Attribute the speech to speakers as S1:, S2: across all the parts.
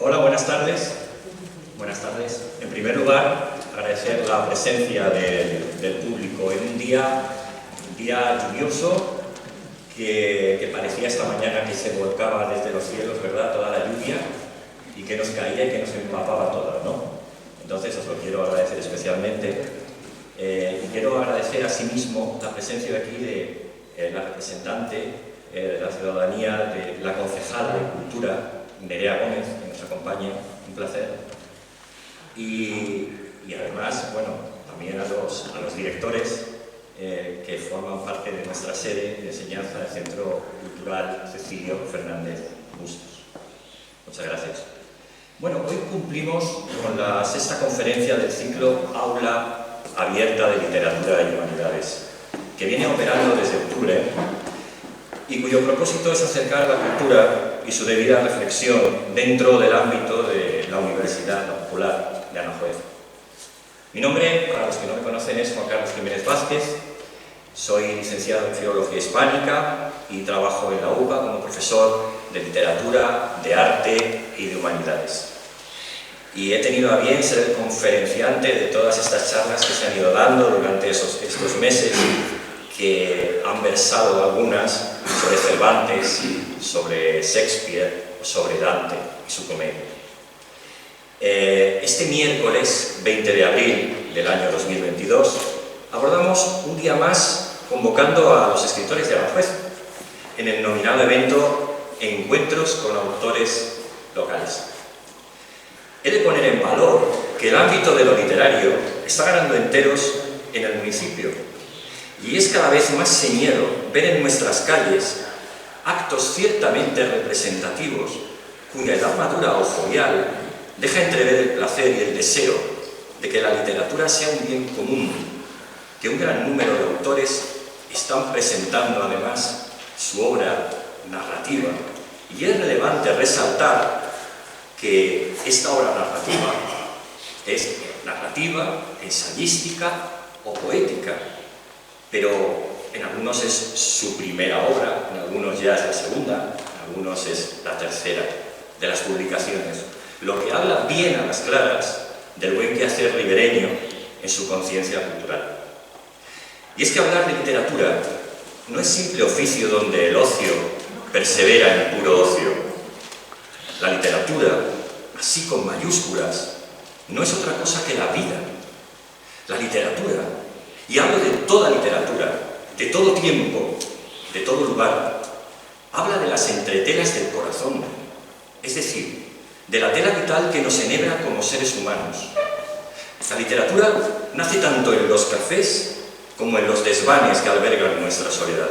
S1: Hola, buenas tardes. Buenas tardes. En primer lugar, agradecer la presencia del público en un día lluvioso que parecía esta mañana que se volcaba desde los cielos, ¿verdad? Toda la lluvia y que nos caía y que nos empapaba todas, ¿no? Entonces os lo quiero agradecer especialmente. Y quiero agradecer asimismo la presencia de aquí de la representante de la ciudadanía, de la concejala de Cultura, Nerea Gómez, que nos acompaña, un placer. Y además, bueno, también a los directores que forman parte de nuestra sede de enseñanza del Centro Cultural Cecilio Fernández Bustos. Muchas gracias. Bueno, hoy cumplimos con la sexta conferencia del ciclo Aula Abierta de Literatura y Humanidades, que viene operando desde octubre y cuyo propósito es acercar la cultura y su debida reflexión dentro del ámbito de la Universidad Popular de Aranjuez. Mi nombre, para los que no me conocen, es Juan Carlos Jiménez Vázquez. Soy licenciado en Filología Hispánica y trabajo en la UPA como profesor de Literatura, de Arte y de Humanidades. Y he tenido a bien ser el conferenciante de todas estas charlas que se han ido dando durante estos meses, que han versado algunas sobre Cervantes, sobre Shakespeare o sobre Dante y su comedia. Este miércoles 20 de abril del año 2022 abordamos un día más convocando a los escritores de Aranjuez en el nominado evento Encuentros con autores locales. He de poner en valor que el ámbito de lo literario está ganando enteros en el municipio y es cada vez más señero ver en nuestras calles actos ciertamente representativos cuya edad madura o jovial deja entrever el placer y el deseo de que la literatura sea un bien común, que un gran número de autores están presentando además su obra narrativa, y es relevante resaltar que esta obra narrativa es narrativa, ensayística o poética, pero en algunos es su primera obra, en algunos ya es la segunda, en algunos es la tercera de las publicaciones, lo que habla bien a las claras del buen quehacer ribereño en su conciencia cultural. Y es que hablar de literatura no es simple oficio donde el ocio persevera en puro ocio. La literatura, así con mayúsculas, no es otra cosa que la vida. La literatura, y hablo de toda literatura, de todo tiempo, de todo lugar, habla de las entretelas del corazón, es decir, de la tela vital que nos enhebra como seres humanos. La literatura nace tanto en los cafés como en los desvanes que albergan nuestra soledad.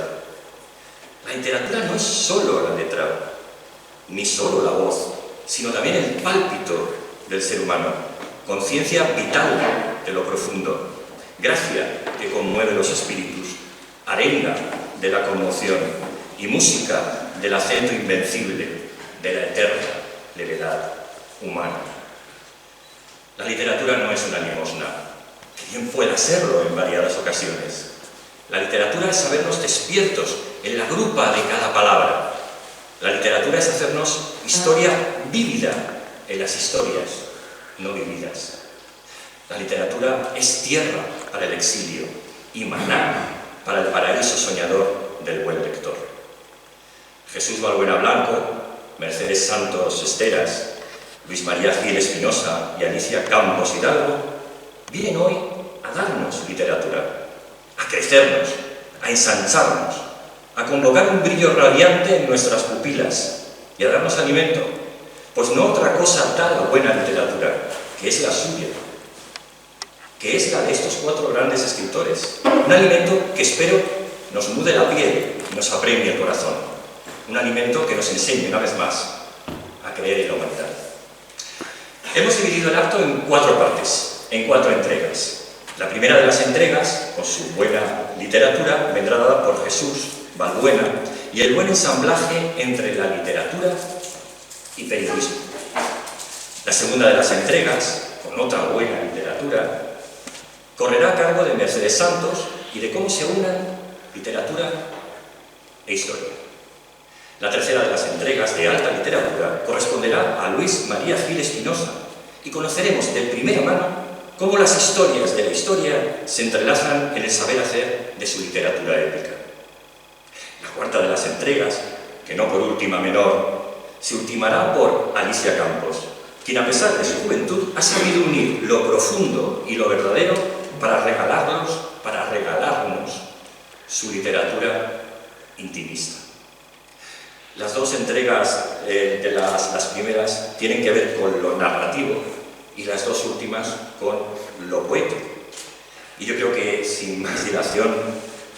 S1: La literatura no es solo la letra, ni solo la voz, sino también el pálpito del ser humano, conciencia vital de lo profundo, gracia que conmueve los espíritus, arenga de la conmoción y música del acento invencible de la eterna levedad humana. La literatura no es una limosna, que bien pueda serlo en variadas ocasiones. La literatura es sabernos despiertos en la grupa de cada palabra. La literatura es hacernos historia vívida en las historias no vividas. La literatura es tierra para el exilio y maná para el paraíso soñador del buen lector. Jesús Balbuena Blanco, Mercedes Santos Esteras, Luis María Gil Espinosa y Alicia Campos Hidalgo vienen hoy a darnos literatura, a crecernos, a ensancharnos, a convocar un brillo radiante en nuestras pupilas y a darnos alimento, pues no otra cosa da la buena literatura, que es la suya, que es la de estos cuatro grandes escritores, un alimento que espero nos mude la piel y nos apremie el corazón, un alimento que nos enseñe una vez más a creer en la humanidad. Hemos dividido el acto en cuatro partes, en cuatro entregas. La primera de las entregas, con su buena literatura, vendrá dada por Jesús Balbuena y el buen ensamblaje entre la literatura y periodismo. La segunda de las entregas, con otra buena literatura, correrá a cargo de Mercedes Santos y de cómo se unan literatura e historia. La tercera de las entregas de alta literatura corresponderá a Luis María Gil Espinosa y conoceremos de primera mano cómo las historias de la historia se entrelazan en el saber hacer de su literatura épica. La cuarta de las entregas, que no por última menor, se ultimará por Alicia Campos, quien a pesar de su juventud ha sabido unir lo profundo y lo verdadero para regalarnos su literatura intimista. Las dos entregas de las primeras tienen que ver con lo narrativo y las dos últimas con lo poético. Y yo creo que sin más dilación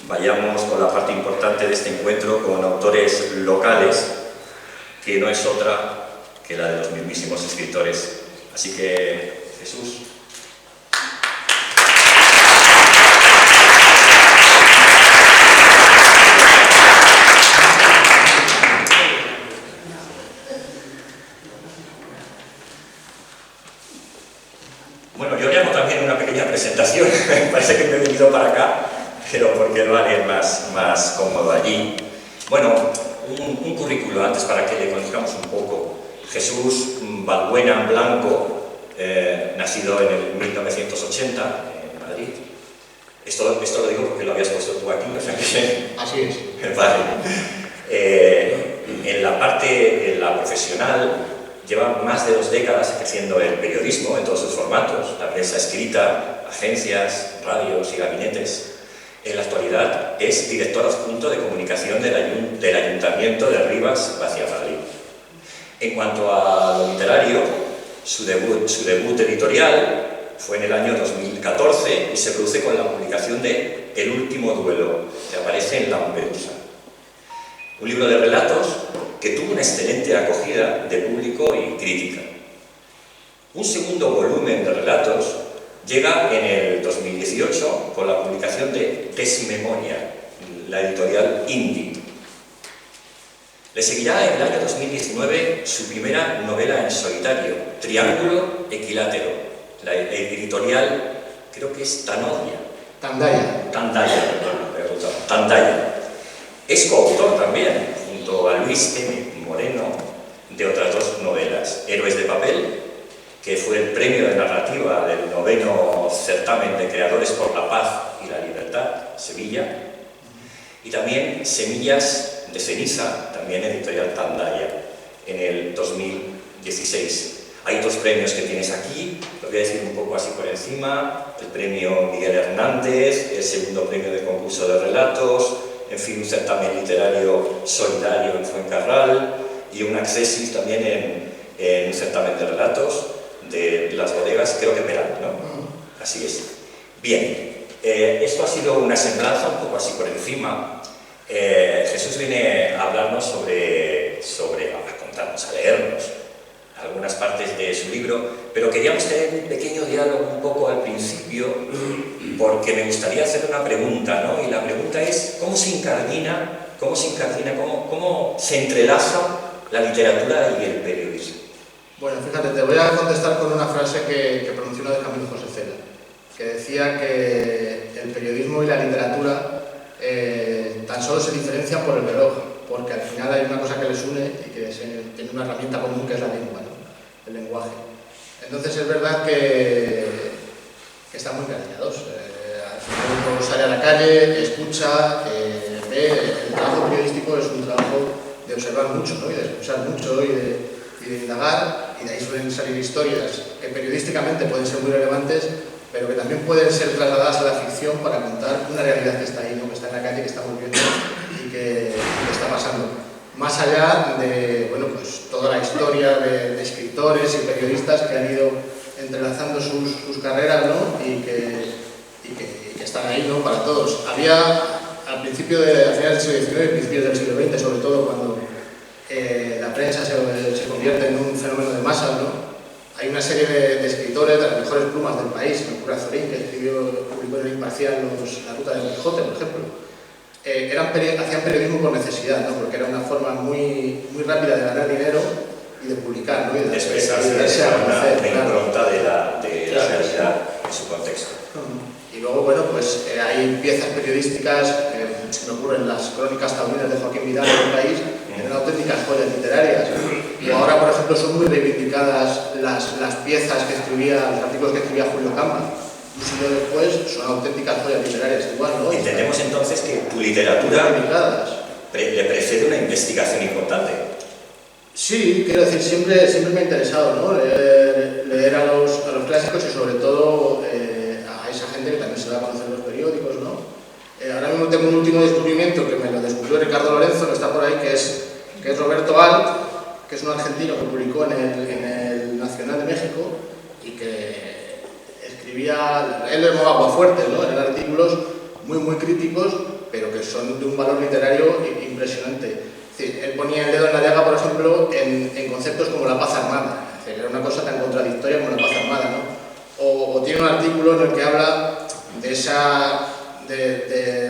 S1: vayamos con la parte importante de este encuentro con autores locales, que no es otra que la de los mismísimos escritores. Así que, Jesús. Bueno, yo hago también una pequeña presentación. Parece que me he venido para acá, pero porque lo haré más cómodo allí. Bueno, un currículo antes para que le conozcamos un poco. Jesús Balbuena Blanco, nacido en el 1980 en Madrid. Esto lo digo porque lo habías puesto tú aquí, o sea que...
S2: Así es.
S1: Vale. En la profesional lleva más de 2 décadas ejerciendo el periodismo en todos sus formatos, la prensa escrita, agencias, radios y gabinetes. En la actualidad es director adjunto de comunicación del Ayuntamiento de Rivas, Vaciamadrid. En cuanto a lo literario, su debut editorial fue en el año 2014 y se produce con la publicación de El último duelo, que aparece en Lampedusa. Un libro de relatos que tuvo una excelente acogida de público y crítica. Un segundo volumen de relatos llega en el 2018 con la publicación de Desmemoria, la editorial Indie. Le seguirá en el año 2019 su primera novela en solitario, Triángulo Equilátero, la editorial, creo que es Tanodia. Tandaya. Es coautor también, junto a Luis M. Moreno, de otras 2 novelas, Héroes de papel, que fue el premio de narrativa del 9º certamen de creadores por la paz y la libertad, Sevilla, y también Semillas de ceniza, también editorial Tandaya, en el 2016. Hay 2 premios que tienes aquí, lo voy a decir un poco así por encima: el premio Miguel Hernández, el segundo premio de concurso de relatos, en fin, un certamen literario solidario en Fuencarral y un accessis también en un certamen de relatos de las bodegas, creo que Peral, ¿no? Así es. Bien, esto ha sido una semblanza un poco así por encima. Jesús viene a hablarnos a contarnos, a leernos algunas partes de su libro, pero queríamos tener un pequeño diálogo un poco al principio, porque me gustaría hacer una pregunta, ¿no? Y la pregunta es: ¿cómo se incardina, cómo se entrelaza la literatura y el periodismo?
S2: Bueno, fíjate, te voy a contestar con una frase que pronunció una vez Camilo José Cela, que decía que el periodismo y la literatura tan solo se diferencian por el reloj, porque al final hay una cosa que les une y que tiene una herramienta común, que es la lengua, ¿no? El lenguaje. Entonces es verdad que están muy cariñados. Al final uno sale a la calle, escucha, ve. El trabajo periodístico es un trabajo de observar mucho, ¿no? Y de escuchar mucho y de indagar, y de ahí suelen salir historias que periodísticamente pueden ser muy relevantes, pero que también pueden ser trasladadas a la ficción para contar una realidad que está ahí, ¿no? Que está en la calle, que estamos viendo y que está pasando. Más allá de, bueno, pues toda la historia de escritores y periodistas que han ido entrelazando sus carreras, ¿no? y que están ahí, ¿no? Para todos. Había, a finales del siglo XIX, principios del siglo XX, sobre todo cuando la prensa se convierte en un fenómeno de masas, ¿no? Hay una serie de escritores de las mejores plumas del país, me ocurre Azorín, que publicó en el Imparcial La ruta del Quijote, por ejemplo. Hacían periodismo por necesidad, ¿no? Porque era una forma muy rápida de ganar dinero y de publicar, ¿no? Y de
S1: expresarse una impronta de la realidad en su contexto.
S2: Y luego, bueno, pues hay piezas periodísticas, se me ocurren las crónicas taurinas de Joaquín Vidal en El País, en son auténticas joyas literarias. O ahora, por ejemplo, son muy reivindicadas las piezas que escribía, los artículos que escribía Julio Gamba. Un siglo después son auténticas joyas literarias igual, ¿no?
S1: Entendemos entonces que tu literatura le precede una investigación importante.
S2: Sí, quiero decir, siempre me ha interesado, ¿no? Leer a los clásicos y sobre todo a esa gente que también se da a conocer los periódicos, ¿no? Ahora mismo tengo un último descubrimiento que me lo descubrió Ricardo Lorenzo, que está por ahí, que es Roberto Alt, que es un argentino que publicó en el Nacional de México y que escribía, él llamaba Aguafuertes, ¿no? Eran artículos muy críticos, pero que son de un valor literario impresionante. Es decir, él ponía el dedo en la llaga, por ejemplo, en conceptos como la paz armada. Es decir, era una cosa tan contradictoria como la paz armada, ¿no? O tiene un artículo en el que habla de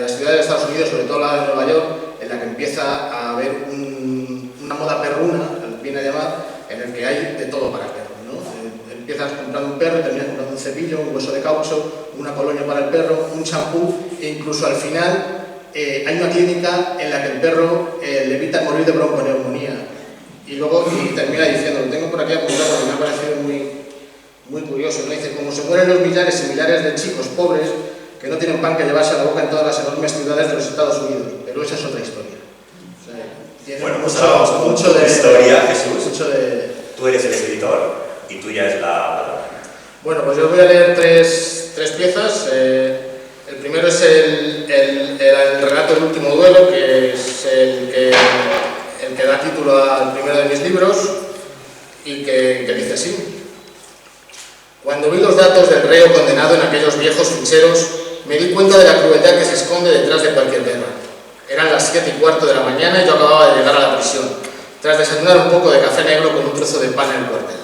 S2: las ciudades de Estados Unidos, sobre todo la de Nueva York, en la que empieza a haber una moda perruna, viene a llamar, en el que hay de todo para perros, ¿no? Empiezas comprando un perro y terminas comprando un cepillo, un hueso de caucho, una colonia para el perro, un champú, e incluso al final hay una clínica en la que el perro le evita morir de bronconeumonía. Y luego termina diciendo, lo tengo por aquí apuntado porque me ha parecido muy curioso, ¿no? Dice, como se mueren los millares y millares de chicos pobres que no tienen pan que llevarse a la boca en todas las enormes ciudades de los Estados Unidos. Pero esa es otra historia. O sea, tiene
S1: bueno, pues mucho de historia, Jesús.
S2: Mucho de...
S1: Tú eres el escritor y tuya es la...
S2: Bueno, pues yo voy a leer tres piezas. El primero es el relato del último duelo, que es el que da título al primero de mis libros y que dice así. Cuando vi los datos del reo condenado en aquellos viejos ficheros, me di cuenta de la crueldad que se esconde detrás de cualquier guerra. Eran las 7:15 de la mañana y yo acababa de llegar a la prisión, tras desayunar un poco de café negro con un trozo de pan en el cuartel.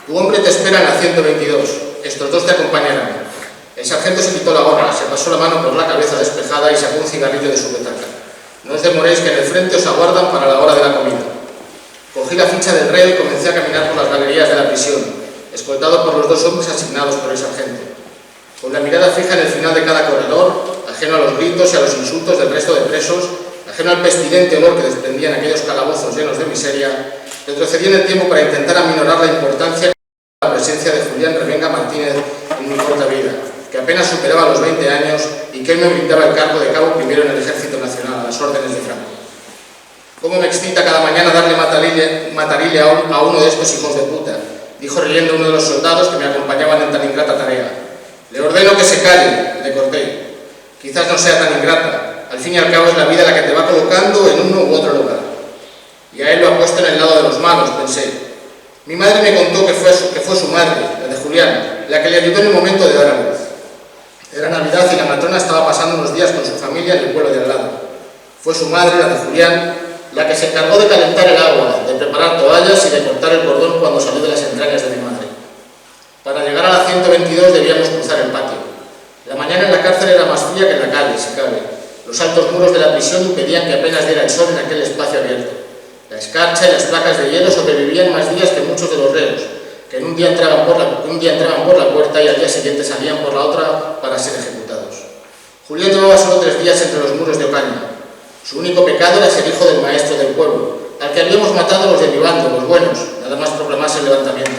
S2: Tu hombre te espera en la 122, estos dos te acompañarán. El sargento se quitó la gorra, se pasó la mano por la cabeza despejada y sacó un cigarrillo de su butaca. No os demoréis que en el frente os aguardan para la hora de la comida. Cogí la ficha del reo y comencé a caminar por las galerías de la prisión, escoltado por los dos hombres asignados por el sargento. Con la mirada fija en el final de cada corredor, ajeno a los gritos y a los insultos del resto de presos, ajeno al pestilente olor que desprendían aquellos calabozos llenos de miseria, retrocedí en el tiempo para intentar aminorar la importancia de la presencia de Julián Revenga Martínez en mi corta vida, que apenas superaba los 20 años y que él me brindaba el cargo de cabo primero en el Ejército Nacional, a las órdenes de Franco. ¿Cómo me excita cada mañana darle matarile a uno de estos hijos de puta?, dijo riendo uno de los soldados que me acompañaban en tan ingrata tarea. Le ordeno que se calle, le corté. Quizás no sea tan ingrata, al fin y al cabo es la vida la que te va colocando en uno u otro lugar. Y a él lo ha puesto en el lado de los malos, pensé. Mi madre me contó que fue su madre, la de Julián, la que le ayudó en el momento de dar a luz. Era Navidad y la matrona estaba pasando unos días con su familia en el pueblo de al lado. Fue su madre, la de Julián, la que se encargó de calentar el agua, de preparar toallas y de cortar el cordón cuando salió de las entrañas de mi madre. Para llegar a la 122 debíamos cruzar el patio. La mañana en la cárcel era más fría que en la calle, si cabe. Los altos muros de la prisión impedían que apenas diera el sol en aquel espacio abierto. La escarcha y las placas de hielo sobrevivían más días que muchos de los reos, que un día entraban por la puerta y al día siguiente salían por la otra para ser ejecutados. Julián llevaba solo 3 días entre los muros de Ocaña. Su único pecado era ser hijo del maestro del pueblo, al que habíamos matado los de mi bando, los buenos, nada más proclamarse el levantamiento.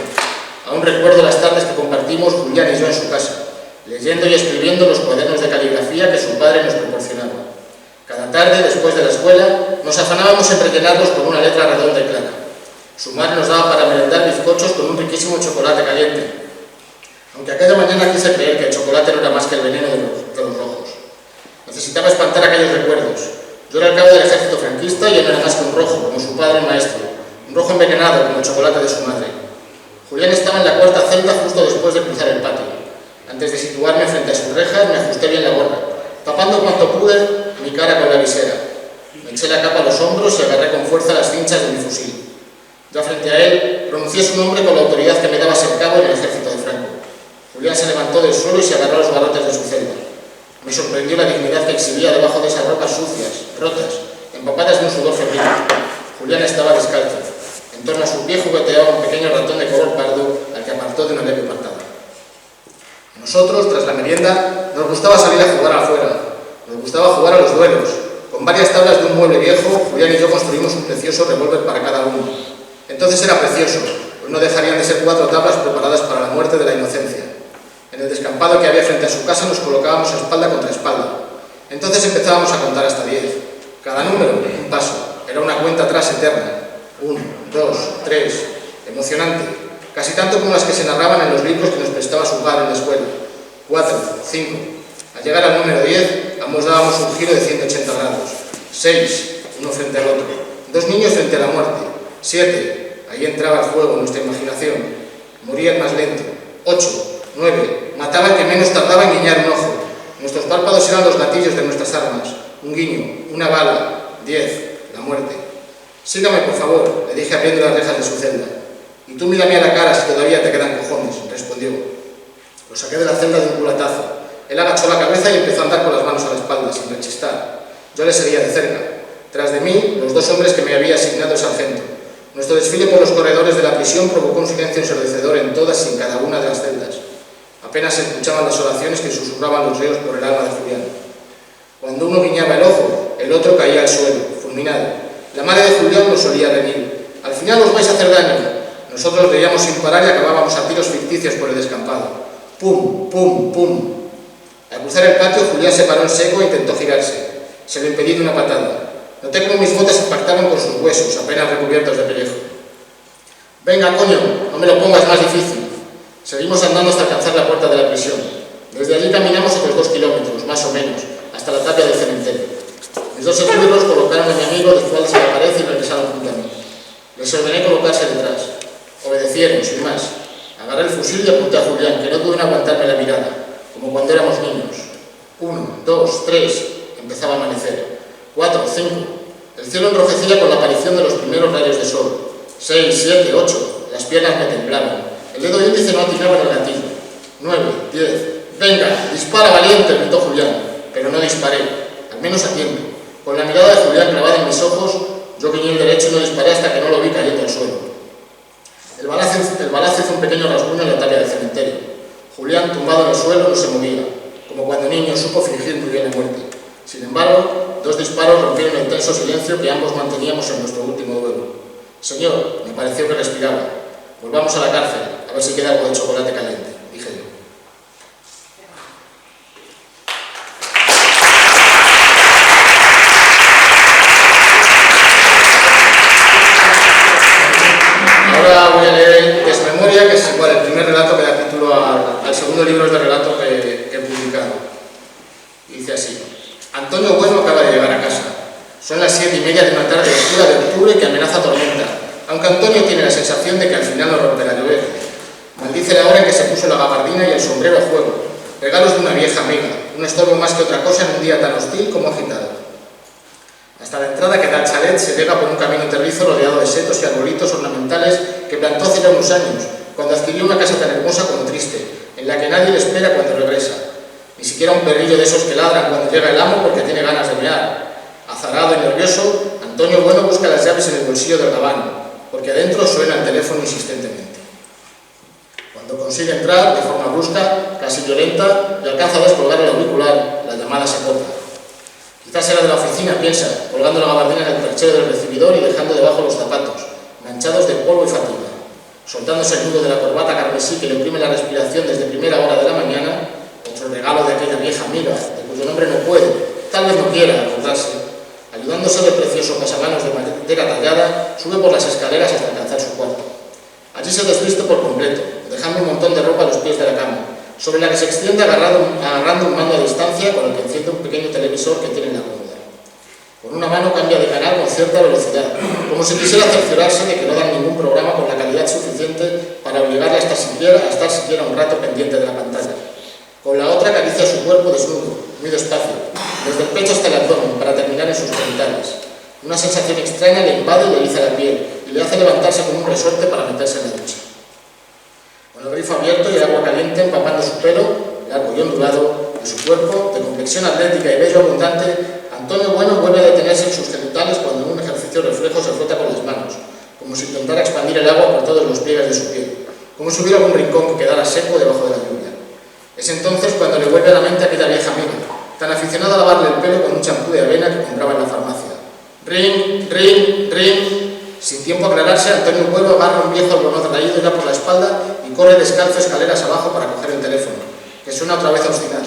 S2: Aún recuerdo las tardes que compartimos Julián y yo en su casa, leyendo y escribiendo los cuadernos de caligrafía que su padre nos proporcionaba. Cada tarde, después de la escuela, nos afanábamos en rellenarlos con una letra redonda y clara. Su madre nos daba para merendar bizcochos con un riquísimo chocolate caliente, aunque aquella mañana quise creer que el chocolate no era más que el veneno de los rojos. Necesitaba espantar aquellos recuerdos. Yo era el cabo del ejército franquista y él no era más que un rojo, como su padre maestro, un rojo envenenado como el chocolate de su madre. Julián estaba en la cuarta celda justo después de cruzar el patio. Antes de situarme frente a sus rejas, me ajusté bien la gorra, tapando cuanto pude mi cara con la visera. Me eché la capa a los hombros y agarré con fuerza las cinchas de mi fusil. Ya frente a él, pronuncié su nombre con la autoridad que me daba ser cabo en el ejército de Franco. Julián se levantó del suelo y se agarró a los barrotes de su celda. Me sorprendió la dignidad que exhibía debajo de esas ropas sucias, rotas, empapadas de un sudor febril. Julián estaba descalzo. En torno a su pie jugueteaba un pequeño ratón de color pardo al que apartó de una leve patada. Nosotros, tras la merienda, nos gustaba salir a jugar afuera. Nos gustaba jugar a los duelos, Con varias tablas de un mueble viejo, Julián y yo construimos un precioso revólver para cada uno. Entonces era precioso, pues no dejarían de ser 4 tablas preparadas para la muerte de la inocencia. En el descampado que había frente a su casa nos colocábamos espalda contra espalda. Entonces empezábamos a contar hasta 10. Cada número, un paso. Era una cuenta atrás eterna. 1, 2, 3. Emocionante. Casi tanto como las que se narraban en los libros que nos prestaba su padre en la escuela. 4, 5. Al llegar al número 10, ambos dábamos un giro de 180 grados. 6, uno frente al otro. 2 niños frente a la muerte. 7, ahí entraba el juego, nuestra imaginación. Moría el más lento. 8, 9, mataba el que menos tardaba en guiñar un ojo. Nuestros párpados eran los gatillos de nuestras armas. Un guiño, una bala. 10, la muerte. Sígame, por favor, le dije abriendo las rejas de su celda. Y tú mírame a la cara si todavía te quedan cojones, respondió. Lo saqué de la celda de un culatazo. Él agachó la cabeza y empezó a andar con las manos a la espalda, sin rechistar. Yo le seguía de cerca. Tras de mí, los 2 hombres que me había asignado el sargento. Nuestro desfile por los corredores de la prisión provocó un silencio ensordecedor en todas y en cada una de las celdas. Apenas se escuchaban las oraciones que susurraban los ríos por el alma de Julián. Cuando uno guiñaba el ojo, el otro caía al suelo, fulminado. La madre de Julián nos solía reñir. Al final os vais a hacer daño. Nosotros reíamos sin parar y acabábamos a tiros ficticios por el descampado. ¡Pum, pum, pum! Al cruzar el patio, Julián se paró en seco e intentó girarse. Se lo impedí de una patada. Noté cómo mis botas impactaban con sus huesos, apenas recubiertos de pellejo. «Venga, coño, no me lo pongas más difícil». Seguimos andando hasta alcanzar la puerta de la prisión. Desde allí caminamos otros 2 kilómetros, más o menos, hasta la tapia del cementerio. Mis 2 esbirros colocaron a mi amigo de espaldas a la pared y regresaron junto a mí. Les ordené colocarse detrás. Obedecieron, sin más. Agarré el fusil y apunté a Julián, que no pudo aguantarme la mirada, como cuando éramos niños. 1, 2, 3. Empezaba a amanecer. 4, 5. El cielo enrojecía con la aparición de los primeros rayos de sol. 6, 7, 8. Las piernas me temblaban. El dedo índice no atinaba en el gatillo. 9, 10. «Venga, dispara, valiente», gritó Julián. Pero no disparé, al menos a tiempo. Con la mirada de Julián clavada en mis ojos, yo guiñé el derecho y no disparé hasta que no lo vi cayendo al suelo. El balazo hizo un pequeño rasguño en la tapia del cementerio. Julián, tumbado en el suelo, no se movía, como cuando niño supo fingir muy bien la muerte. Sin embargo, 2 disparos rompieron el tenso silencio que ambos manteníamos en nuestro último duelo. «Señor», me pareció que respiraba. «Volvamos a la cárcel, a ver si queda algo de chocolate caliente», dije yo. Ahora voy a leer Desmemoria, que es igual el primer relato que da título al segundo libro de relato que he publicado. Y dice así: Antonio Bueno acaba de llegar a casa. Son las 7:30 de una tarde oscura de octubre que amenaza tormenta, aunque Antonio tiene la sensación de que al final no romperá a llover. Maldice la hora en que se puso la gabardina y el sombrero a juego, regalos de una vieja amiga, un estorbo más que otra cosa en un día tan hostil como agitado. Hasta la entrada que da al chalet se llega por un camino terrizo rodeado de setos y arbolitos ornamentales que plantó hace ya unos años, cuando adquirió una casa tan hermosa como triste, en la que nadie le espera cuando regresa. Ni siquiera un perrillo de esos que ladran cuando llega el amo porque tiene ganas de mear. Azarado y nervioso, Antonio Bueno busca las llaves en el bolsillo del gabán, porque adentro suena el teléfono insistentemente. Cuando consigue entrar, de forma brusca, casi violenta, y alcanza a descolgar el auricular, la llamada se corta. Quizás era de la oficina, piensa, colgando la gabardina en el perchero del recibidor y dejando debajo los zapatos, manchados de polvo y fatiga. Soltándose el nudo de la corbata carmesí que le oprime la respiración desde primera hora de la mañana, otro regalo de aquella vieja amiga, de cuyo nombre no puede, tal vez no quiera acordarse. Ayudándose del precioso pasamanos de madera tallada, sube por las escaleras hasta alcanzar su cuarto. Allí se desviste por completo, dejando un montón de ropa a los pies de la cama, sobre la que se extiende agarrando un mando a distancia con el que enciende un pequeño televisor que tiene en la cómoda. Con una mano cambia de canal con cierta velocidad, como si quisiera cerciorarse de que no dan ningún programa con la calidad suficiente para obligarle a estar siquiera un rato pendiente de la pantalla. Con la otra acaricia su cuerpo desnudo, muy despacio, desde el pecho hasta el abdomen, para terminar en sus genitales. Una sensación extraña le invade y le eriza la piel, y le hace levantarse como un resorte para meterse en la ducha. Con el grifo abierto y el agua caliente empapando su pelo, largo y ondulado, de su cuerpo, de complexión atlética y vello abundante, Antonio Bueno vuelve a detenerse en sus genitales cuando en un ejercicio reflejo se frota con las manos, como si intentara expandir el agua por todos los pliegues de su piel, como si hubiera algún rincón que quedara seco debajo de la lluvia. Es entonces cuando le vuelve a la mente aquella vieja amiga, tan aficionado a lavarle el pelo con un champú de avena que compraba en la farmacia. Ring, ring, ring. Sin tiempo a aclararse, Antonio Bueno agarra un viejo albornoz raído ya por la espalda y corre descalzo escaleras abajo para coger el teléfono, que suena otra vez obstinado.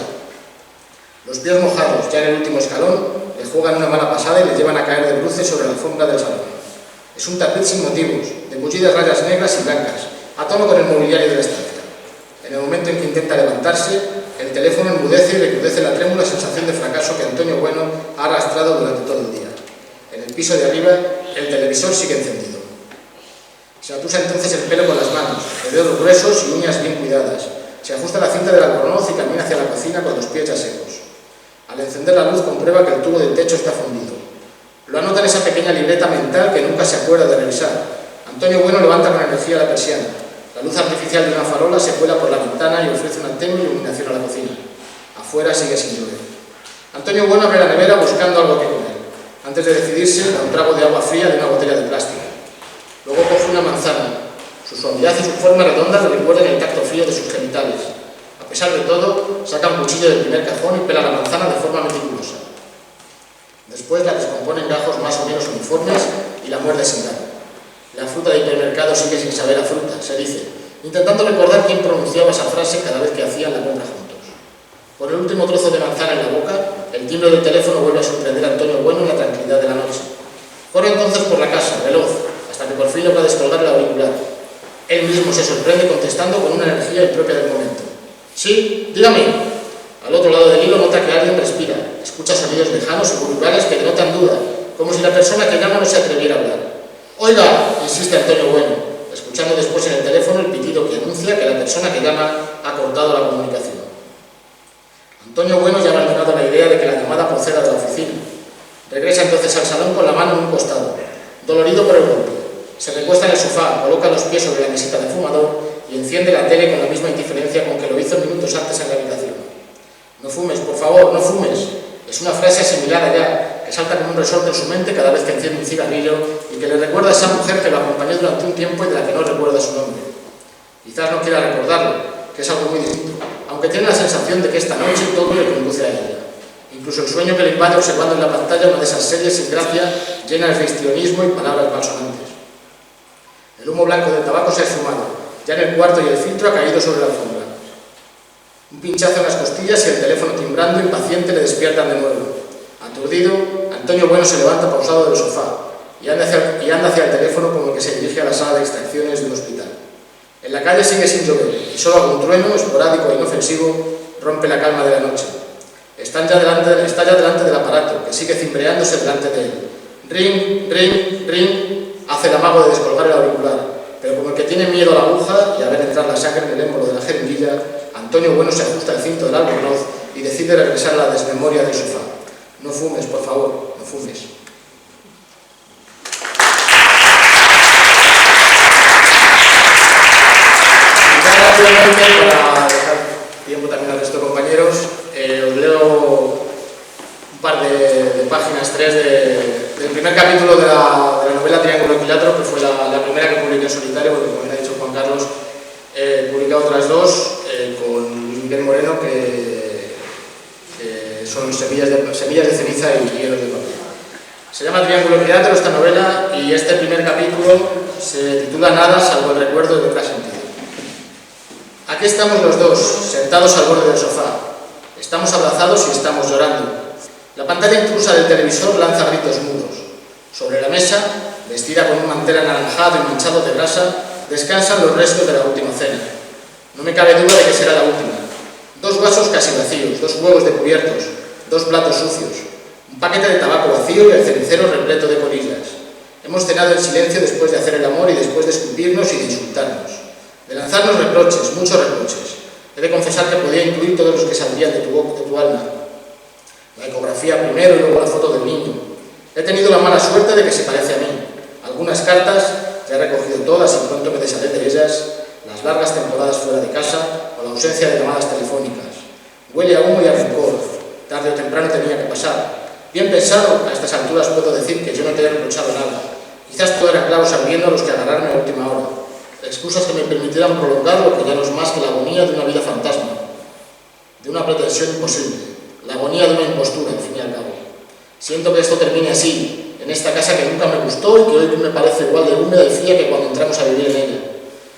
S2: Los pies mojados, ya en el último escalón, le juegan una mala pasada y le llevan a caer de bruces sobre la alfombra del salón. Es un tapiz sin motivos, de mullidas rayas negras y blancas, a tono con el mobiliario de la estancia. En el momento en que intenta levantarse, el teléfono enmudece y recrudece la trémula sensación de fracaso que Antonio Bueno ha arrastrado durante todo el día. En el piso de arriba, el televisor sigue encendido. Se atusa entonces el pelo con las manos, de dedos gruesos y uñas bien cuidadas. Se ajusta la cinta del albornoz y camina hacia la cocina con los pies ya secos. Al encender la luz comprueba que el tubo del techo está fundido. Lo anota en esa pequeña libreta mental que nunca se acuerda de revisar. Antonio Bueno levanta con energía la persiana. La luz artificial de una farola se cuela por la ventana y ofrece una tenue iluminación a la cocina. Afuera sigue sin llover. Antonio Bueno abre la nevera buscando algo que comer. Antes de decidirse, da un trago de agua fría de una botella de plástico. Luego coge una manzana. Su suavidad y su forma redonda le recuerdan el tacto frío de sus genitales. A pesar de todo, saca un cuchillo del primer cajón y pela la manzana de forma meticulosa. Después la descompone en gajos más o menos uniformes y la muerde sin dar. La fruta de hipermercado sigue sin saber a fruta, se dice, intentando recordar quién pronunciaba esa frase cada vez que hacían la compra juntos. Con el último trozo de manzana en la boca, el timbre del teléfono vuelve a sorprender a Antonio Bueno en la tranquilidad de la noche. Corre entonces por la casa, veloz, hasta que por fin logra descolgar el auricular. Él mismo se sorprende contestando con una energía impropia del momento. «Sí, dígame». Al otro lado del hilo nota que alguien respira, escucha sonidos lejanos y guturales que denotan duda, como si la persona que llama no se atreviera a hablar. «Oiga», insiste Antonio Bueno, escuchando después en el teléfono el pitido que anuncia que la persona que llama ha cortado la comunicación. Antonio Bueno ya ha abandonado la idea de que la llamada proceda de la oficina. Regresa entonces al salón con la mano en un costado, dolorido por el golpe. Se recuesta en el sofá, coloca los pies sobre la mesita de fumador y enciende la tele con la misma indiferencia con que lo hizo minutos antes en la habitación. «No fumes, por favor, no fumes». Es una frase asimilada ya, que salta como un resorte en su mente cada vez que enciende un cigarrillo y que le recuerda a esa mujer que lo acompañó durante un tiempo y de la que no recuerda su nombre. Quizás no quiera recordarlo, que es algo muy distinto, aunque tiene la sensación de que esta noche todo le conduce a ella. Incluso el sueño que le invade observando en la pantalla una de esas series sin gracia, llenas de histrionismo y palabras malsonantes. El humo blanco del tabaco se ha esfumado, ya en el cuarto y el filtro ha caído sobre la alfombra. Un pinchazo en las costillas y el teléfono timbrando impaciente le despiertan de nuevo. Aturdido, Antonio Bueno se levanta pausado del sofá y anda hacia el teléfono como el que se dirige a la sala de extracciones de un hospital. En la calle sigue sin llover y solo algún trueno, esporádico e inofensivo, rompe la calma de la noche. Está ya delante del aparato, que sigue cimbreándose delante de él. Ring, ring, ring, hace el amago de descolgar el auricular, pero como el que tiene miedo a la aguja y a ver entrar la sangre en el émbolo de la jeringuilla, Antonio Bueno se ajusta el cinto del albornoz y decide regresar a la desmemoria del sofá. «No fumes, por favor, no fumes». Y ya rápidamente, para dejar tiempo también al resto de compañeros, os leo un par de páginas, tres del primer capítulo de la novela Triángulo Equilátero, que fue la primera que publiqué en solitario, porque como bien ha dicho Juan Carlos, publiqué otras dos con Miguel Moreno, que son semillas de ceniza y hielos de papel. Se llama Triángulo Equilátero esta novela y este primer capítulo se titula Nada salvo el recuerdo de otra sentido. Aquí estamos los dos, sentados al borde del sofá. Estamos abrazados y estamos llorando. La pantalla intrusa del televisor lanza gritos mudos. Sobre la mesa, vestida con un mantel anaranjado y manchado de grasa, descansan los restos de la última cena. No me cabe duda de que será la última. 2 vasos casi vacíos, 2 huevos de cubiertos, 2 platos sucios, un paquete de tabaco vacío y el cenicero repleto de colillas. Hemos cenado en silencio después de hacer el amor y después de escupirnos y de insultarnos. De lanzarnos reproches, muchos reproches. He de confesar que podía incluir todos los que saldrían de tu alma. La ecografía primero y luego la foto del niño. He tenido la mala suerte de que se parece a mí. Algunas cartas, ya he recogido todas y pronto me desharé de ellas, las largas temporadas fuera de casa o la ausencia de llamadas telefónicas. Huele a humo y a rencor. Tarde o temprano tenía que pasar. Bien pensado, a estas alturas puedo decir que yo no te he reprochado nada. Quizás todo era clavos ardiendo a los que agarrarme a última hora. Excusas que me permitieran prolongar lo que ya no es más que la agonía de una vida fantasma, de una pretensión imposible, la
S3: agonía de una impostura, al fin y al cabo. Siento que esto termine así, en esta casa que nunca me gustó y que hoy me parece igual de húmeda y fría que cuando entramos a vivir en ella.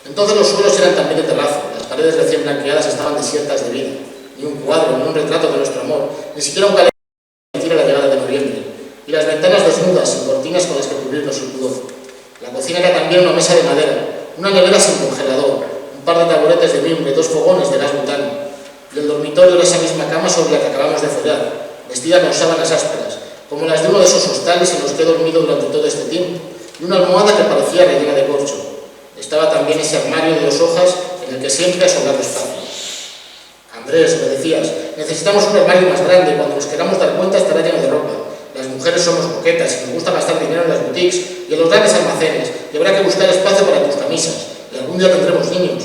S3: Entonces los suelos eran también de terrazo, las paredes recién blanqueadas estaban desiertas de vida, ni un cuadro, ni un retrato de nuestro amor, ni siquiera un calendario que decir la llegada de noviembre, y las ventanas desnudas, sin cortinas con las que cubrirnos el pudor. La cocina era también una mesa de madera, una nevera sin congelador, un par de taburetes de mimbre, 2 fogones de gas butano, y el dormitorio era esa misma cama sobre la que acabamos de follar, vestida con sábanas ásperas, como las de uno de esos hostales en los que he dormido durante todo este tiempo, y una almohada que parecía rellena de corcho. Estaba también ese armario de 2 hojas en el que siempre ha sobrado espacio. Andrés, me decías, necesitamos un armario más grande, cuando nos queramos dar cuenta estará lleno de ropa. Las mujeres somos coquetas y nos gusta gastar dinero en las boutiques y en los grandes almacenes, y habrá que buscar espacio para tus camisas, y algún día tendremos niños.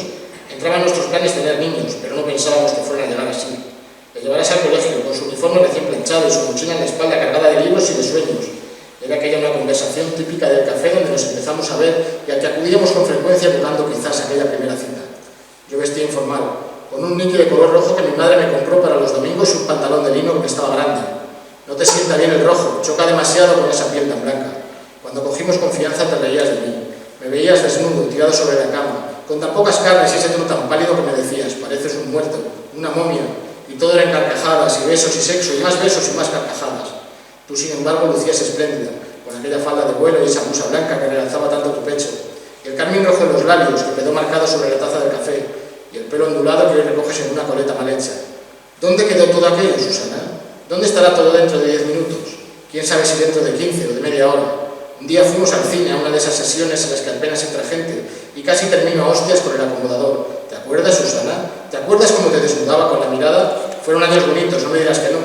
S3: Entraba en nuestros planes tener niños, pero no pensábamos que fueran a llegar así. Le llevarás al colegio con su uniforme recién planchado y su mochila en la espalda cargada de libros y de sueños. Era aquella una conversación típica del café donde nos empezamos a ver y al que acudíamos con frecuencia buscando quizás aquella primera cita. Yo vestía informal, con un niqui de color rojo que mi madre me compró para los domingos y un pantalón de lino que me estaba grande. No te sienta bien el rojo, choca demasiado con esa piel tan blanca. Cuando cogimos confianza te reías de mí. Me veías desnudo, tirado sobre la cama, con tan pocas carnes y ese tono tan pálido que me decías, pareces un muerto, una momia, y todo era en carcajadas y besos y sexo, y más besos y más carcajadas. Tú, sin embargo, lucías espléndida, con aquella falda de vuelo y esa blusa blanca que realzaba tanto tu pecho, y el carmín rojo en los labios que quedó marcado sobre la taza del café, y el pelo ondulado que hoy recoges en una coleta mal hecha. ¿Dónde quedó todo aquello, Susana? ¿Dónde estará todo dentro de 10 minutos? ¿Quién sabe si dentro de 15 o de media hora? Un día fuimos al cine a una de esas sesiones en las que apenas entra gente y casi termino a hostias con el acomodador. ¿Te acuerdas, Susana? ¿Te acuerdas cómo te desnudaba con la mirada? Fueron años bonitos, no me dirás que no.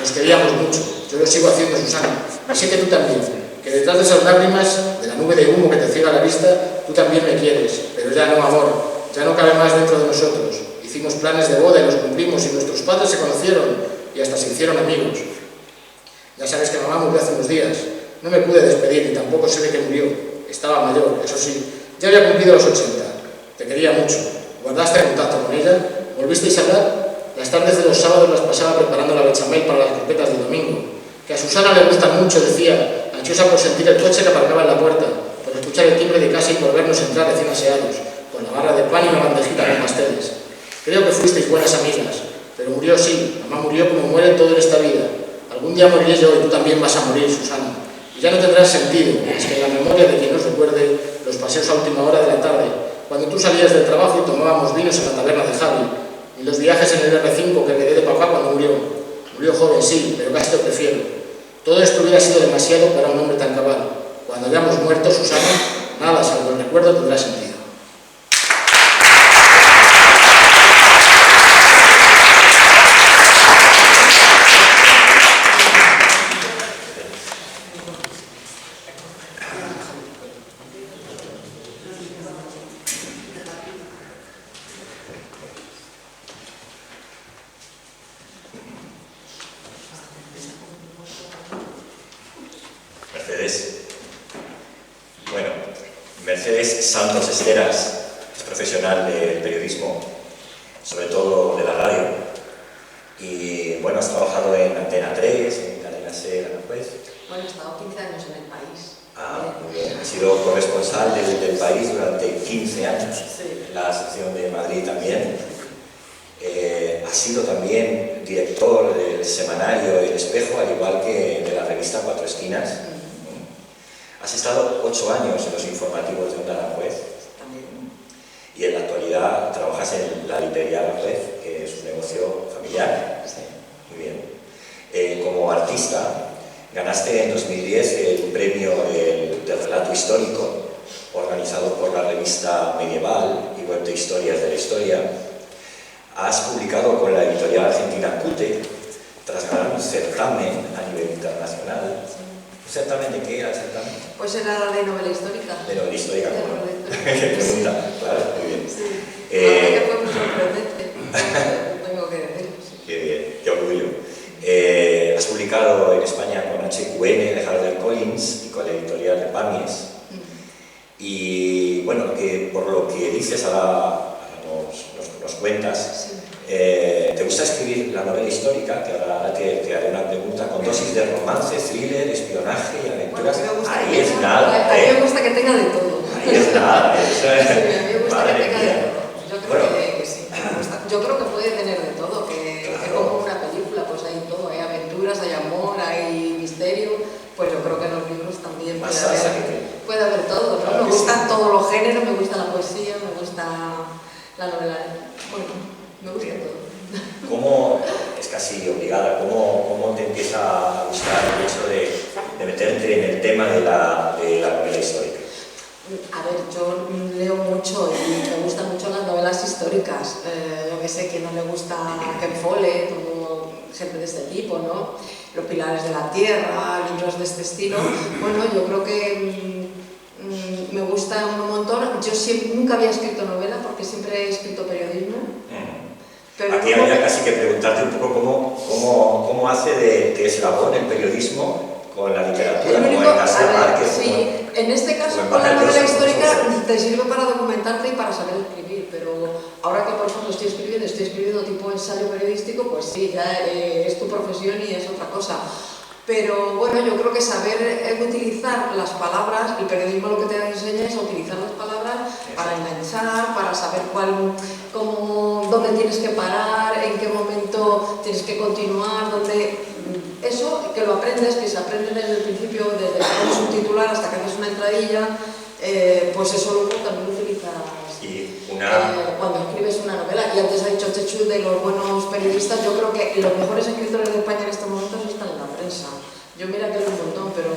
S3: Nos queríamos mucho. Yo lo sigo haciendo, Susana. Y sé que tú también. Que detrás de esas lágrimas, de la nube de humo que te ciega la vista, tú también me quieres. Pero ya no, amor. Ya no cabe más dentro de nosotros. Hicimos planes de boda y los cumplimos y nuestros padres se conocieron y hasta se hicieron amigos. Ya sabes que mamá murió hace unos días. No me pude despedir y tampoco sé de qué murió. Estaba mayor, eso sí. Ya había cumplido los 80. Te quería mucho. ¿Guardaste contacto con ella? ¿Volvisteis a hablar? Las tardes de los sábados las pasaba preparando la bechamel para las croquetas del domingo. Que a Susana le gustan mucho, decía, ansiosa por sentir el coche que aparcaba en la puerta, por escuchar el timbre de casa y por vernos entrar recién aseados, con la barra de pan y una bandejita con pasteles. Creo que fuisteis buenas amigas, pero murió sí, mamá murió como muere todo en esta vida. Algún día moriré yo y tú también vas a morir, Susana. Y ya no tendrás sentido, es que en la memoria de quien nos recuerde los paseos a última hora de la tarde, cuando tú salías del trabajo y tomábamos vinos en la taberna de Javi, y los viajes en el R5 que heredé de papá cuando murió. Murió joven, sí, pero casi te prefiero. Todo esto hubiera sido demasiado para un hombre tan cabal. Cuando hayamos muerto, Susana, nada, salvo el recuerdo, tendrá sentido.
S1: Bueno, Mercedes Santos Esteras es profesional del periodismo, sobre todo de la radio, y bueno, has trabajado en Antena 3, en Cadena SER, Aranjuez.
S4: Bueno, he estado 15 años en el país.
S1: Ah, muy bien. He sido corresponsal del país durante 15 años,
S4: Sí.
S1: en la sección de Madrid también. Has sido también director del semanario El Espejo, al igual que de la revista Cuatro Esquinas. Has estado 8 años en los informativos de Onda Aranjuez.
S4: También.
S1: Y en la actualidad trabajas en la librería Aranjuez, que es un negocio familiar.
S4: Sí.
S1: Muy bien. Como artista, ganaste en 2010 el premio del relato histórico, organizado por la revista Medieval y web de historias de la historia. Has publicado con la editorial argentina CUTE, tras ganar un certamen a nivel internacional. ¿Un certamen de qué era el certamen?
S4: Pues era de novela histórica.
S1: De novela histórica,
S4: De
S1: ¿no?
S4: novela histórica.
S1: Qué pregunta, claro, muy bien.
S4: Sí. La verdad que fue muy sorprendente, tengo que decir. Sí.
S1: Qué bien, qué orgullo. Has publicado en España con HQN de HarperCollins y con la editorial de Pamies. Y bueno, por lo que dices ahora nos cuentas,
S4: Sí.
S1: te gusta escribir la novela histórica, que ahora te haré una pregunta, con dosis de romance, thriller, espionaje y aventuras. Ahí es nada.
S4: A mí me gusta que tenga de todo.
S1: Ahí es nada.
S4: Sí, a mí me gusta que tenga de todo. Yo creo
S1: Bueno.
S4: que sí. Yo creo que puede tener de todo, que como una película, pues hay todo, hay aventuras, hay amor, hay misterio, pues yo creo que en los libros también puede haber todo, ¿no?
S1: Claro,
S4: Me gustan todos los géneros, me gusta la poesía, me gusta la novela, bueno, me gusta todo.
S1: ¿Cómo, es casi obligada, cómo te empieza a gustar el hecho de meterte en el tema de la novela histórica?
S4: A ver, yo leo mucho y me gustan mucho las novelas históricas. Yo que sé, que no le gusta Ken Follett o gente de este tipo, ¿no? Los Pilares de la Tierra, libros de este estilo. Bueno, yo creo que me gusta un montón. Yo nunca había escrito novela porque siempre he escrito periodismo. Pero
S1: aquí habría casi que preguntarte un poco cómo hace de eslabón el periodismo con la literatura, como en García Márquez.
S4: Sí, en este caso con la novela histórica te sirve para documentarte y para saber escribir, pero ahora que por ejemplo estoy escribiendo tipo ensayo periodístico, pues sí, ya es tu profesión y es otra cosa. Pero bueno, yo creo que saber utilizar las palabras, el periodismo lo que te enseña es a utilizar las palabras para enganchar, para saber dónde tienes que parar, en qué momento tienes que continuar, eso que lo aprendes, que se aprende desde el principio, desde que pones un titular hasta que haces una entradilla, pues eso luego también lo utilizas cuando escribes una novela. Y antes ha dicho Chechu de los buenos periodistas, yo creo que los mejores escritores de España en estos momentos están en la prensa. Yo mira que leo un montón, pero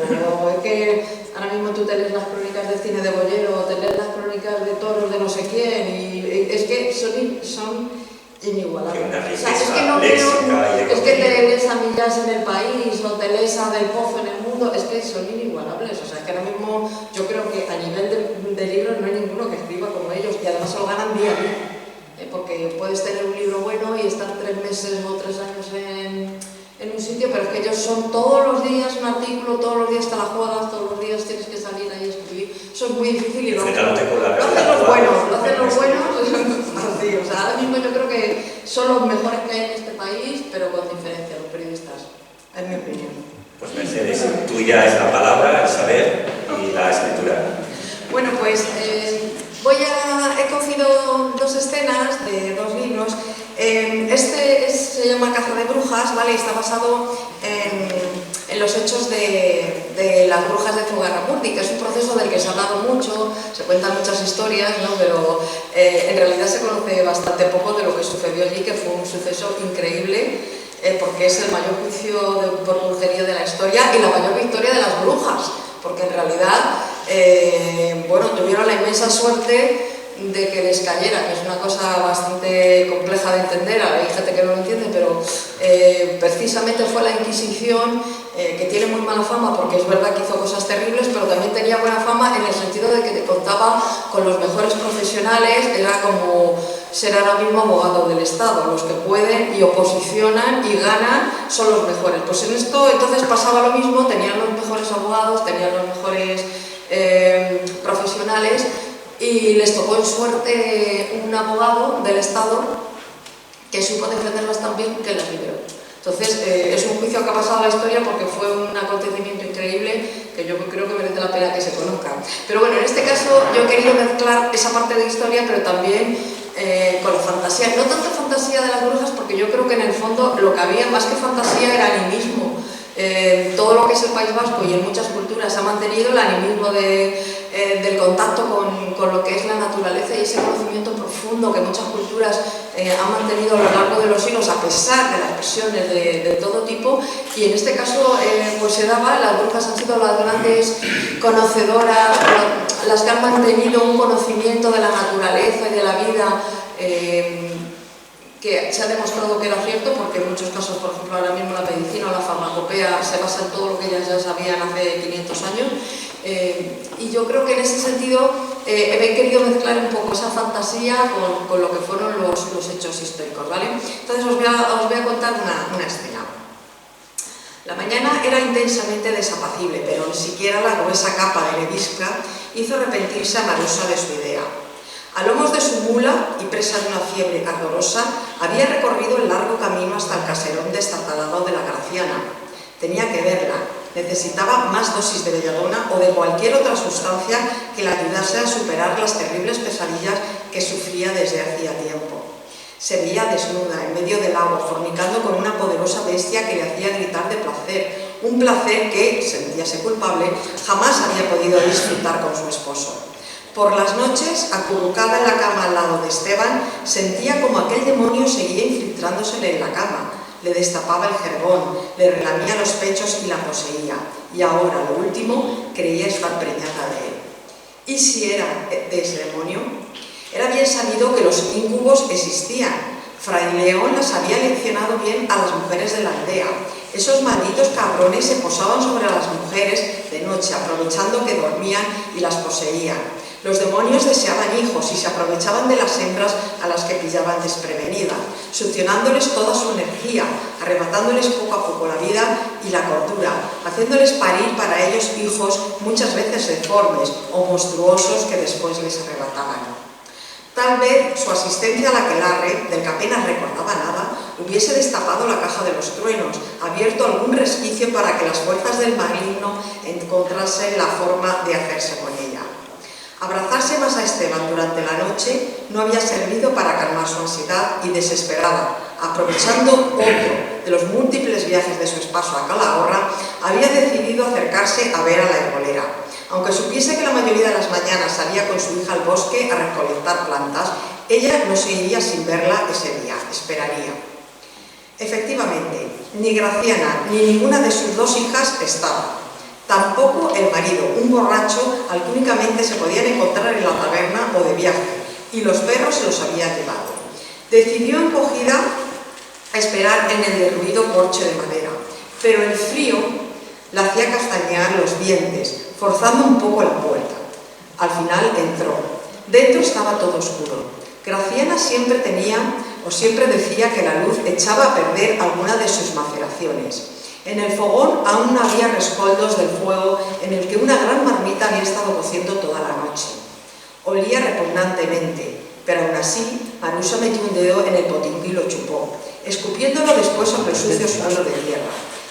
S4: es que ahora mismo tú te lees las crónicas del cine de Bollero, te lees las crónicas de toros de no sé quién, y es que son inigualables. O sea, es que te lees a Millás en El País o te lees a Del Pozo en El Mundo, es que son inigualables. O sea, que ahora mismo yo creo que a nivel de libros no hay ninguno que escriba como ellos, y además se lo ganan día a día. Porque puedes tener un libro bueno y estar 3 meses o 3 años en un sitio, pero es que ellos son todos los días un artículo, todos los días te la juegas, todos los días tienes que salir ahí a escribir. Eso es muy difícil y lo hacen los buenos. Así, o sea, ahora mismo yo creo que son los mejores que hay en este país, pero con diferencia, los periodistas, en mi opinión.
S1: Pues Mercedes, tuya es la palabra, el saber y la escritura.
S4: Bueno, pues he cogido 2 escenas de 2 libros. Se llama Caza de Brujas, ¿vale? Y está basado en los hechos de las brujas de Zugarramurdi, que es un proceso del que se ha hablado mucho, se cuentan muchas historias, ¿no? Pero en realidad se conoce bastante poco de lo que sucedió allí, que fue un suceso increíble, porque es el mayor juicio por brujería de la historia y la mayor victoria de las brujas, porque en realidad tuvieron la inmensa suerte de que les cayera, que es una cosa bastante compleja de entender, hay gente que no lo entiende, pero precisamente fue la Inquisición, que tiene muy mala fama porque es verdad que hizo cosas terribles, pero también tenía buena fama en el sentido de que te contaba con los mejores profesionales, era como ser ahora mismo abogado del Estado, los que pueden y oposicionan y ganan son los mejores. Pues en esto entonces pasaba lo mismo, tenían los mejores abogados, tenían los mejores profesionales, y les tocó en suerte un abogado del Estado que supo defenderlas tan bien que las liberó. Entonces, es un juicio que ha pasado a la historia porque fue un acontecimiento increíble que yo creo que merece la pena que se conozca. Pero bueno, en este caso yo he querido mezclar esa parte de historia, pero también con la fantasía. No tanto fantasía de las brujas, porque yo creo que en el fondo lo que había más que fantasía era animismo. Todo lo que es el País Vasco y en muchas culturas ha mantenido el animismo del contacto con lo que es la naturaleza y ese conocimiento profundo que muchas culturas han mantenido a lo largo de los siglos, a pesar de las presiones de todo tipo. Y en este caso pues se daba, las brujas han sido las grandes conocedoras, las que han mantenido un conocimiento de la naturaleza y de la vida que se ha demostrado que era cierto, porque en muchos casos, por ejemplo, ahora mismo la medicina o la farmacopea se basa en todo lo que ellas ya sabían hace 500 años. Y yo creo que en ese sentido he querido mezclar un poco esa fantasía con lo que fueron los hechos históricos, ¿vale? Entonces os voy a contar una escena. La mañana era intensamente desapacible, pero ni siquiera la gruesa capa de nevisca hizo arrepentirse a Marusa de su idea. A lomos de su mula y presa de una fiebre ardorosa, había recorrido el largo camino hasta el caserón destartalado de la Graciana. Tenía que verla, necesitaba más dosis de belladona o de cualquier otra sustancia que la ayudase a superar las terribles pesadillas que sufría desde hacía tiempo. Se veía desnuda en medio del agua, fornicando con una poderosa bestia que le hacía gritar de placer, un placer que, sentíase culpable, jamás había podido disfrutar con su esposo. Por las noches, acurrucada en la cama al lado de Esteban, sentía como aquel demonio seguía infiltrándosele en la cama. Le destapaba el jergón, le relamía los pechos y la poseía. Y ahora, lo último, creía estar preñada de él. ¿Y si era de ese demonio? Era bien sabido que los íncubos existían. Fray León las había leccionado bien a las mujeres de la aldea. Esos malditos cabrones se posaban sobre las mujeres de noche, aprovechando que dormían y las poseían. Los demonios deseaban hijos y se aprovechaban de las hembras a las que pillaban desprevenidas, succionándoles toda su energía, arrebatándoles poco a poco la vida y la cordura, haciéndoles parir para ellos hijos muchas veces deformes o monstruosos que después les arrebataban. Tal vez su asistencia al aquelarre, del que apenas recordaba nada, hubiese destapado la caja de los truenos, abierto algún resquicio para que las fuerzas del maligno encontrasen la forma de hacerse con ella. Abrazarse más a Esteban durante la noche no había servido para calmar su ansiedad y desesperada, aprovechando otro de los múltiples viajes de su esposo a Calahorra, había decidido acercarse a ver a la herbolera. Aunque supiese que la mayoría de las mañanas salía con su hija al bosque a recolectar plantas, ella no se iría sin verla ese día, esperaría. Efectivamente, ni Graciana ni ninguna de sus dos hijas estaba. Tampoco el marido, un borracho al que únicamente se podían encontrar en la taberna o de viaje, y los perros se los había llevado. Decidió encogida a esperar en el derruido porche de madera, pero el frío la hacía castañear los dientes, forzando un poco la puerta. Al final entró. Dentro estaba todo oscuro. Graciana siempre decía que la luz echaba a perder alguna de sus maceraciones. En el fogón aún había rescoldos del fuego en el que una gran marmita había estado cociendo toda la noche. Olía repugnantemente, pero aún así Marusa metió un dedo en el botiquín y lo chupó, escupiéndolo después sobre el sucio suelo de tierra.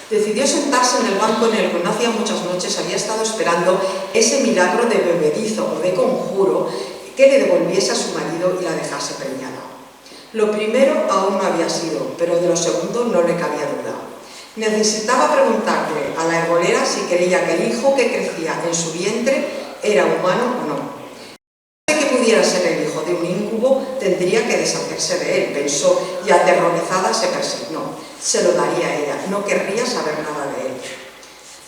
S4: Decidió sentarse en el banco en el que no hacía muchas noches había estado esperando ese milagro de bebedizo o de conjuro que le devolviese a su marido y la dejase preñada. Lo primero aún no había sido, pero de lo segundo no le cabía duda. Necesitaba preguntarle a la herbolera si creía que el hijo que crecía en su vientre era humano o no. Que pudiera ser el hijo de un íncubo, tendría que deshacerse de él, pensó, y aterrorizada se persignó. Se lo daría a ella, no querría saber nada de él.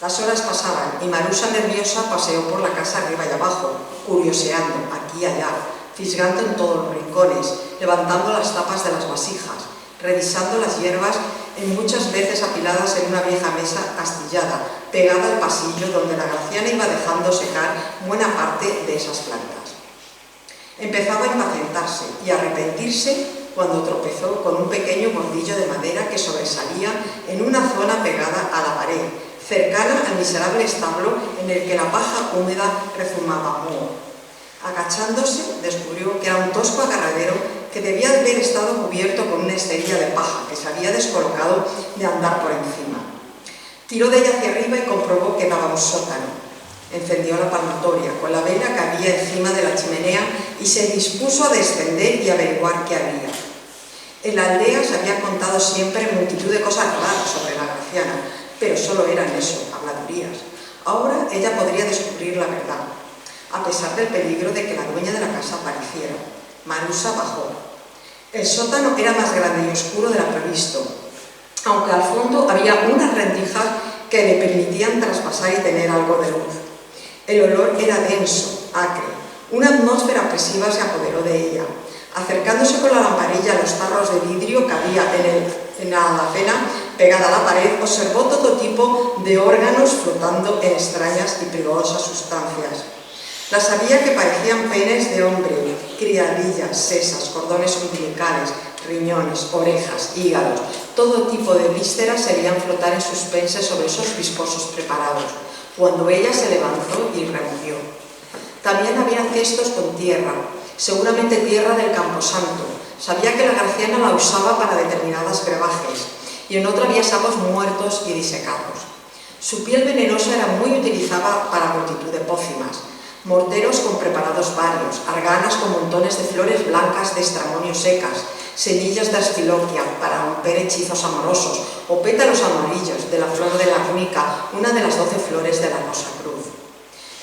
S4: Las horas pasaban y Marusa, nerviosa, paseó por la casa arriba y abajo, curioseando aquí y allá, fisgando en todos los rincones, levantando las tapas de las vasijas, revisando las hierbas muchas veces apiladas en una vieja mesa astillada, pegada al pasillo donde la Graciana iba dejando secar buena parte de esas plantas. Empezaba a impacientarse y a arrepentirse cuando tropezó con un pequeño bordillo de madera que sobresalía en una zona pegada a la pared, cercana al miserable establo en el que la paja húmeda rezumaba moho. Agachándose, descubrió que era un tosco agarradero que debía haber estado cubierto con una esterilla de paja que se había descolocado de andar por encima. Tiró de ella hacia arriba y comprobó que daba un sótano. Encendió la palmatoria con la vela que había encima de la chimenea y se dispuso a descender y averiguar qué había. En la aldea se había contado siempre multitud de cosas raras sobre la Graciana, pero solo eran eso, habladurías. Ahora ella podría descubrir la verdad, a pesar del peligro de que la dueña de la casa apareciera. Marusa bajó. El sótano era más grande y oscuro de lo previsto, aunque al fondo había unas rendijas que le permitían traspasar y tener algo de luz. El olor era denso, acre. Una atmósfera opresiva se apoderó de ella. Acercándose con la lamparilla a los tarros de vidrio que había en la alacena pegada a la pared, observó todo tipo de órganos flotando en extrañas y peligrosas sustancias. Las había que parecían penes de hombre, criadillas, sesas, cordones umbilicales, riñones, orejas, hígados. Todo tipo de vísceras se veían flotar en suspense sobre esos viscosos preparados, cuando ella se levantó y removió. También había cestos con tierra, seguramente tierra del Camposanto. Sabía que la Graciana la usaba para determinadas brebajes, y en otra había sapos muertos y disecados. Su piel venenosa era muy utilizada para multitud de pócimas, morteros con preparados varios, arganas con montones de flores blancas de estramonio secas, semillas de asfiloquia para romper hechizos amorosos, o pétalos amarillos de la flor de la arnica, una de las 12 flores de la Rosa Cruz.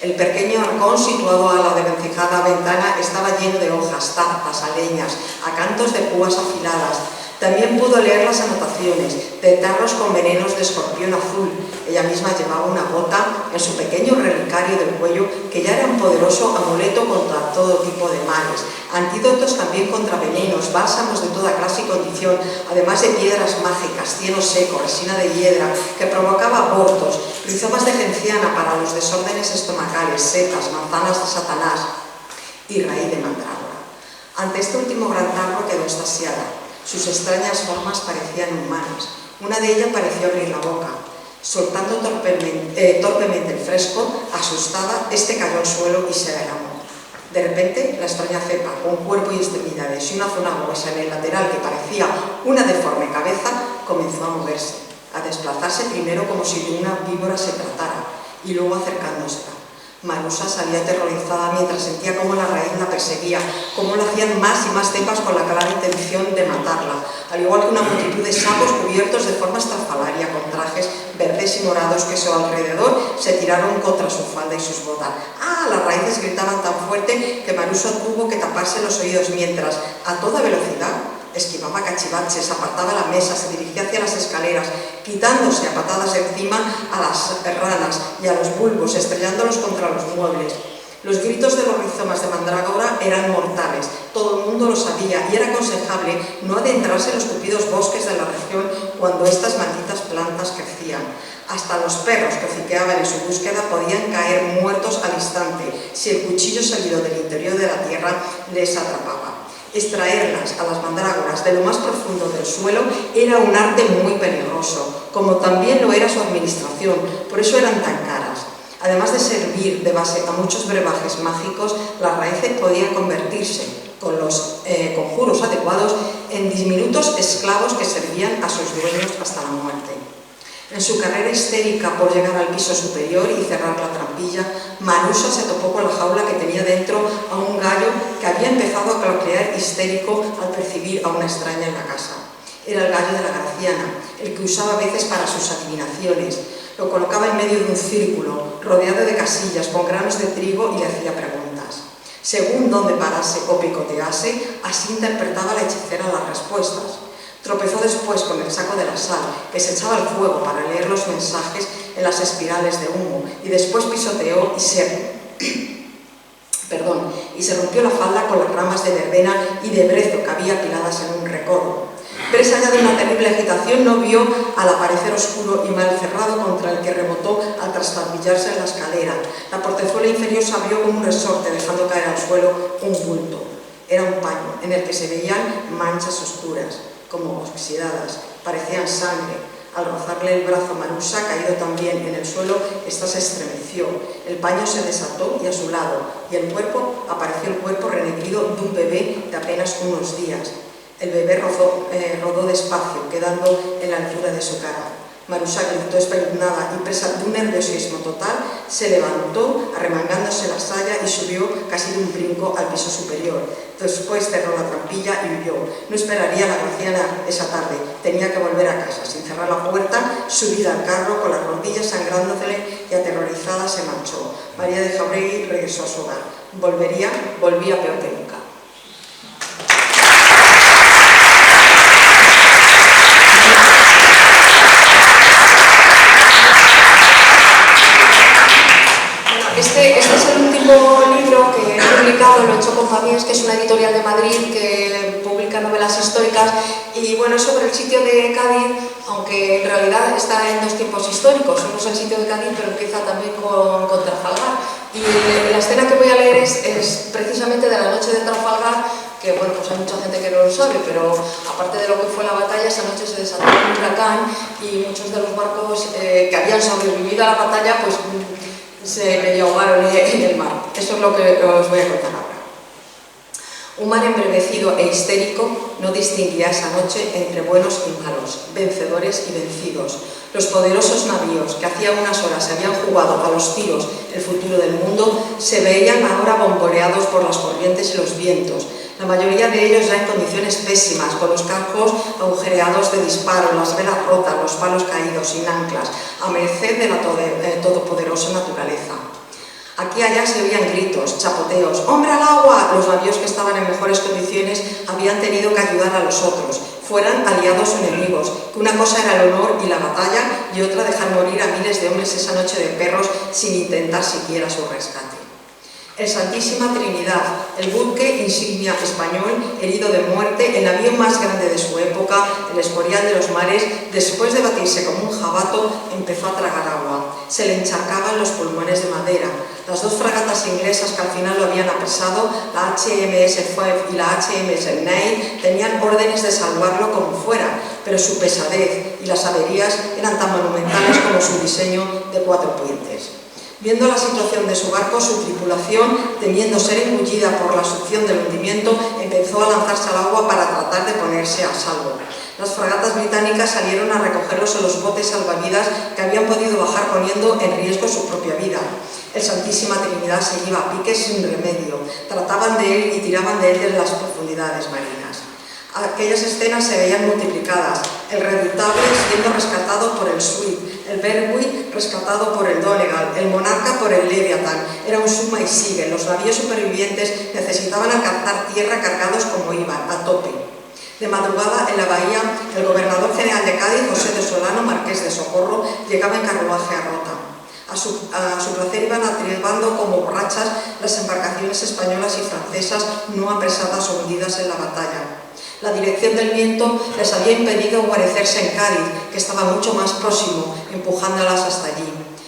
S4: El pequeño arcón situado a la desvencijada ventana estaba lleno de hojas, tarzas, aleñas, acantos de púas afiladas. También pudo leer las anotaciones de tarros con venenos de escorpión azul. Ella misma llevaba una gota en su pequeño relicario del cuello, que ya era un poderoso amuleto contra todo tipo de males. Antídotos también contra venenos, bálsamos de toda clase y condición, además de piedras mágicas, cieno seco, resina de hiedra, que provocaba abortos, rizomas de genciana para los desórdenes estomacales, setas, manzanas de Satanás y raíz de mandrágora. Ante este último gran tarro quedó extasiada. Sus extrañas formas parecían humanas. Una de ellas pareció abrir la boca. Soltando torpemente el fresco, asustada, este cayó al suelo y se derramó. De repente, la extraña cepa, con cuerpo y extremidades y una zona gruesa en el lateral que parecía una deforme cabeza, comenzó a moverse, a desplazarse primero como si de una víbora se tratara, y luego acercándose. Marusa salía aterrorizada mientras sentía cómo la raíz la perseguía, cómo le hacían más y más cepas con la clara intención de matarla, al igual que una multitud de sapos cubiertos de forma estrafalaria con trajes verdes y morados que a su alrededor se tiraron contra su falda y sus botas. ¡Ah! Las raíces gritaban tan fuerte que Marusa tuvo que taparse los oídos mientras, a toda velocidad, esquivaba cachivaches, apartaba la mesa, se dirigía hacia las escaleras, quitándose a patadas encima a las ranas y a los bulbos, estrellándolos contra los muebles. Los gritos de los rizomas de mandrágora eran mortales, todo el mundo lo sabía, y era aconsejable no adentrarse en los tupidos bosques de la región cuando estas malditas plantas crecían. Hasta los perros que hociqueaban en su búsqueda podían caer muertos al instante si el cuchillo salido del interior de la tierra les atrapaba. Extraerlas a las mandrágoras de lo más profundo del suelo era un arte muy peligroso, como también lo era su administración, por eso eran tan caras. Además de servir de base a muchos brebajes mágicos, las raíces podían convertirse, con los conjuros adecuados, en diminutos esclavos que servían a sus dueños hasta la muerte. En su carrera histérica por llegar al piso superior y cerrar la trampilla, Marusa se topó con la jaula que tenía dentro a un gallo que había empezado a claudicar histérico al percibir a una extraña en la casa. Era el gallo de la Graciana, el que usaba a veces para sus adivinaciones. Lo colocaba en medio de un círculo, rodeado de casillas con granos de trigo y le hacía preguntas. Según donde parase o picotease, así interpretaba la hechicera las respuestas. Tropezó después con el saco de la sal, que se echaba al fuego para leer los mensajes en las espirales de humo, y después pisoteó y se rompió la falda con las ramas de verbena y de brezo que había apiladas en un recodo. Presa ya de una terrible agitación, no vio al aparecer oscuro y mal cerrado contra el que rebotó al traspabillarse en la escalera. La portezuela inferior se abrió como un resorte, dejando caer al suelo un bulto. Era un paño en el que se veían manchas oscuras, como oxidadas, parecían sangre. Al rozarle el brazo a Marusa, caído también en el suelo, ésta se estremeció. El paño se desató y a su lado, y apareció el cuerpo renegrido de un bebé de apenas unos días. El bebé rodó despacio, quedando en la altura de su cara. Marusa gritó espeluznada y, presa de un nerviosismo total, se levantó arremangándose la saya y subió casi de un brinco al piso superior. Después cerró la trampilla y huyó. No esperaría a la Graciana esa tarde. Tenía que volver a casa. Sin cerrar la puerta, subida al carro con las rodillas sangrándole y aterrorizada se marchó. María de Jauregui regresó a su hogar. Volvía peor que nunca. Este es el último libro que he publicado, lo he hecho con Famies, que es una editorial de Madrid que publica novelas históricas, y bueno, es sobre el sitio de Cádiz, aunque en realidad está en dos tiempos históricos. Uno es el sitio de Cádiz, pero empieza también con Trafalgar, y la escena que voy a leer es precisamente de la noche de Trafalgar, que bueno, pues hay mucha gente que no lo sabe, pero aparte de lo que fue la batalla, esa noche se desató un huracán y muchos de los barcos que habían sobrevivido a la batalla, pues se medio ahogaron en el mar. Eso es lo que os voy a contar ahora. Un mar embrevecido e histérico no distinguía esa noche entre buenos y malos, vencedores y vencidos. Los poderosos navíos que hacía unas horas se habían jugado a los tiros el futuro del mundo se veían ahora bomboreados por las corrientes y los vientos, la mayoría de ellos ya en condiciones pésimas, con los cascos agujereados de disparo, las velas rotas, los palos caídos, sin anclas, a merced de la todopoderosa naturaleza. Aquí y allá se oían gritos, chapoteos, ¡hombre al agua! Los navíos que estaban en mejores condiciones habían tenido que ayudar a los otros, fueran aliados o enemigos, que una cosa era el honor y la batalla y otra dejar morir a miles de hombres esa noche de perros sin intentar siquiera su rescate. El Santísima Trinidad, el buque insignia español, herido de muerte, el navío más grande de su época, el Escorial de los mares, después de batirse como un jabato, empezó a tragar agua. Se le encharcaban los pulmones de madera. Las dos fragatas inglesas que al final lo habían apresado, la HMS Fueb y la HMS Ney, tenían órdenes de salvarlo como fuera, pero su pesadez y las averías eran tan monumentales como su diseño de 4 puentes. Viendo la situación de su barco, su tripulación, temiendo ser engullida por la succión del hundimiento, empezó a lanzarse al agua para tratar de ponerse a salvo. Las fragatas británicas salieron a recogerlos en los botes salvavidas que habían podido bajar poniendo en riesgo su propia vida. El Santísima Trinidad se iba a pique sin remedio. Trataban de él y tiraban de él desde las profundidades marinas. Aquellas escenas se veían multiplicadas. El Redoutable siendo rescatado por el Swift, el Berwick rescatado por el Donegal, el Monarca por el Leviathan. Era un suma y sigue. Los navíos supervivientes necesitaban alcanzar tierra cargados como iban, a tope. De madrugada, en la bahía, el gobernador general de Cádiz, José de Solano, marqués de Socorro, llegaba en carruaje a Rota. A su placer iban atribando como borrachas las embarcaciones españolas y francesas no apresadas o hundidas en la batalla. La dirección del viento les había impedido guarecerse en Cádiz, que estaba mucho más próximo, empujándolas hasta allí.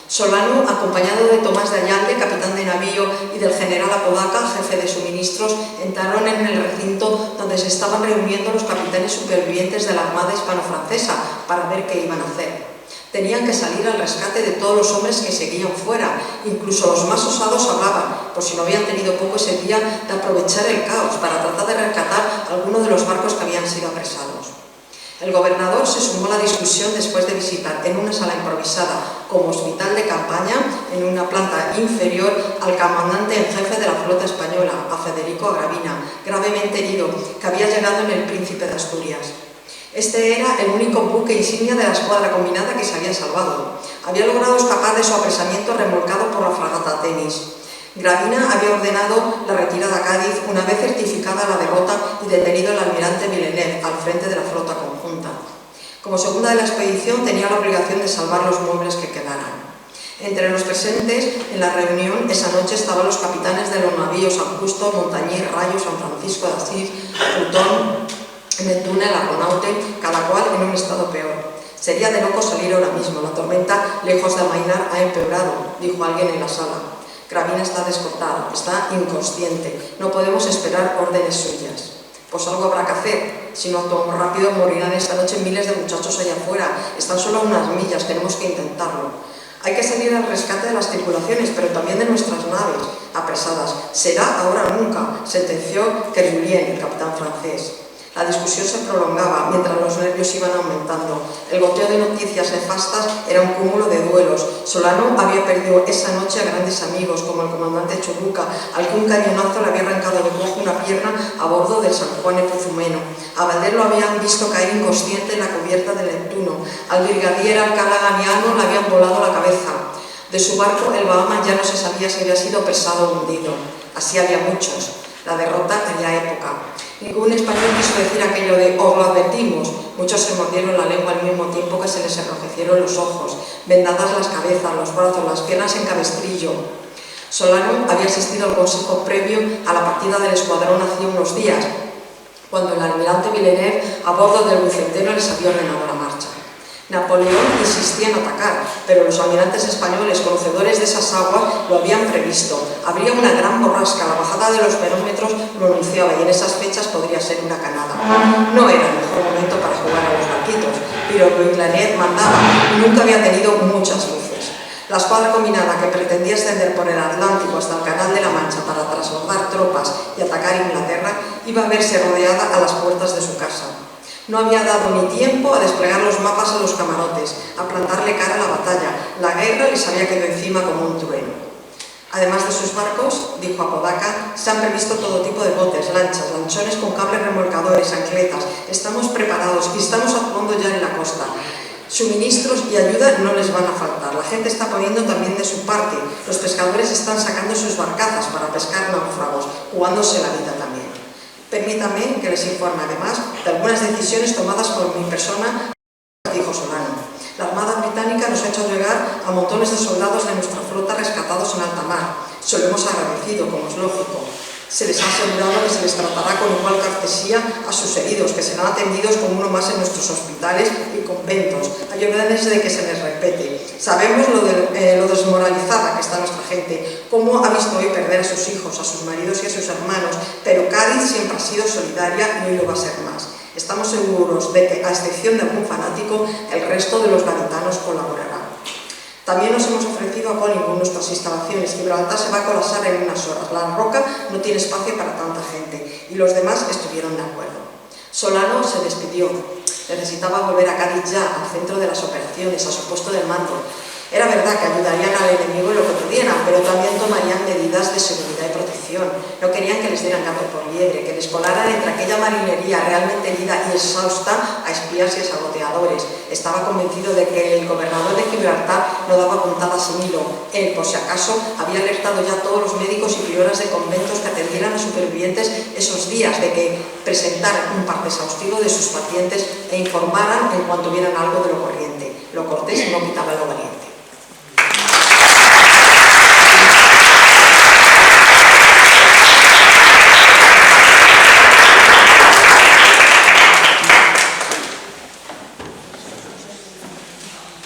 S4: Solano, acompañado de Tomás de Allande, capitán de navío, y del general Apodaca, jefe de suministros, entraron en el recinto donde se estaban reuniendo los capitanes supervivientes de la Armada hispano-francesa para ver qué iban a hacer. Tenían que salir al rescate de todos los hombres que seguían fuera, incluso los más osados hablaban, por si no habían tenido poco ese día, de aprovechar el caos para tratar de rescatar algunos de los barcos que habían sido apresados. El gobernador se sumó a la discusión después de visitar en una sala improvisada como hospital de campaña, en una planta inferior, al comandante en jefe de la flota española, a Federico Agravina, gravemente herido, que había llegado en el Príncipe de Asturias. Este era el único buque insignia de la escuadra combinada que se había salvado. Había logrado escapar de su apresamiento remolcado por la fragata Temis. Gravina había ordenado la retirada a Cádiz una vez certificada la derrota y detenido al almirante Villeneuve al frente de la flota conjunta. Como segunda de la expedición tenía la obligación de salvar los muebles que quedaran. Entre los presentes en la reunión esa noche estaban los capitanes de los navíos San Justo, Montañés, Rayo, San Francisco de Asís, Plutón, Neptune, el Argonaute, cada cual en un estado peor. Sería de loco salir ahora mismo, la tormenta, lejos de amainar, ha empeorado, dijo alguien en la sala. Gravina está descortado, está inconsciente, no podemos esperar órdenes suyas. Pues algo habrá que hacer, si no actuamos rápido morirán esta noche miles de muchachos allá afuera, están solo a unas millas, tenemos que intentarlo. Hay que salir al rescate de las tripulaciones, pero también de nuestras naves apresadas. Será ahora o nunca, sentenció Kerjulien, el capitán francés. La discusión se prolongaba mientras los nervios iban aumentando. El goteo de noticias nefastas era un cúmulo de duelos. Solano había perdido esa noche a grandes amigos, como el comandante Churruca, al que un cañonazo le había arrancado de cojo una pierna a bordo del San Juan Epozumeno. A Valdés lo habían visto caer inconsciente en la cubierta del Neptuno. Al brigadier Alcalá Ganiano le habían volado la cabeza. De su barco, el Bahama, ya no se sabía si había sido pesado o hundido. Así había muchos. La derrota tenía época. Ningún español quiso decir aquello de «os lo advertimos». Muchos se mordieron la lengua al mismo tiempo que se les enrojecieron los ojos, vendadas las cabezas, los brazos, las piernas en cabestrillo. Solano había asistido al consejo previo a la partida del escuadrón hace unos días, cuando el almirante Villeneuve, a bordo del Bucenteno, les había ordenado la marcha. Napoleón insistía en atacar, pero los almirantes españoles, conocedores de esas aguas, lo habían previsto. Habría una gran borrasca, la bajada de los barómetros lo anunciaba y en esas fechas podría ser una canada. No era el mejor momento para jugar a los barquitos, pero Louis Glanet mandaba y nunca había tenido muchas luces. La escuadra combinada que pretendía ascender por el Atlántico hasta el Canal de la Mancha para trasbordar tropas y atacar Inglaterra iba a verse rodeada a las puertas de su casa. No había dado ni tiempo a desplegar los mapas a los camarotes, a plantarle cara a la batalla. La guerra les había quedado encima como un trueno. Además de sus barcos, dijo Apodaca, se han previsto todo tipo de botes, lanchas, lanchones con cables remolcadores, ancletas. Estamos preparados y estamos actuando ya en la costa. Suministros y ayuda no les van a faltar. La gente está poniendo también de su parte. Los pescadores están sacando sus barcazas para pescar náufragos, jugándose la vida también. Permítame que les informe además de algunas decisiones tomadas por mi persona, dijo Solano. La Armada Británica nos ha hecho llegar a montones de soldados de nuestra flota rescatados en alta mar. Se lo hemos agradecido, como es lógico. Se les ha asegurado que se les tratará con igual cortesía a sus heridos, que serán atendidos como uno más en nuestros hospitales y conventos. Ayúdenles de que se les respete. Sabemos lo desmoralizada que está nuestra gente, cómo ha visto hoy perder a sus hijos, a sus maridos y a sus hermanos, pero Cádiz siempre ha sido solidaria y hoy lo va a ser más. Estamos seguros de que, a excepción de algún fanático, el resto de los gaditanos colaborará. También nos hemos ofrecido a Collingwood nuestras instalaciones. Gibraltar se va a colapsar en unas horas. La Roca no tiene espacio para tanta gente. Y los demás estuvieron de acuerdo. Solano se despidió. Necesitaba volver a Cádiz ya, al centro de las operaciones, a su puesto de mando. Era verdad que ayudarían al enemigo en lo que pudieran, pero también tomarían medidas de seguridad y protección. No querían que les dieran gato por liebre, que les colaran entre aquella marinería realmente herida y exhausta a espías y a saboteadores. Estaba convencido de que el gobernador de Gibraltar no daba puntada sin hilo. Él, por si acaso, había alertado ya a todos los médicos y prioras de conventos que atendieran a supervivientes esos días, de que presentaran un parte exhaustivo de sus pacientes e informaran en cuanto vieran algo de lo corriente. Lo cortés no quitaba lo valiente.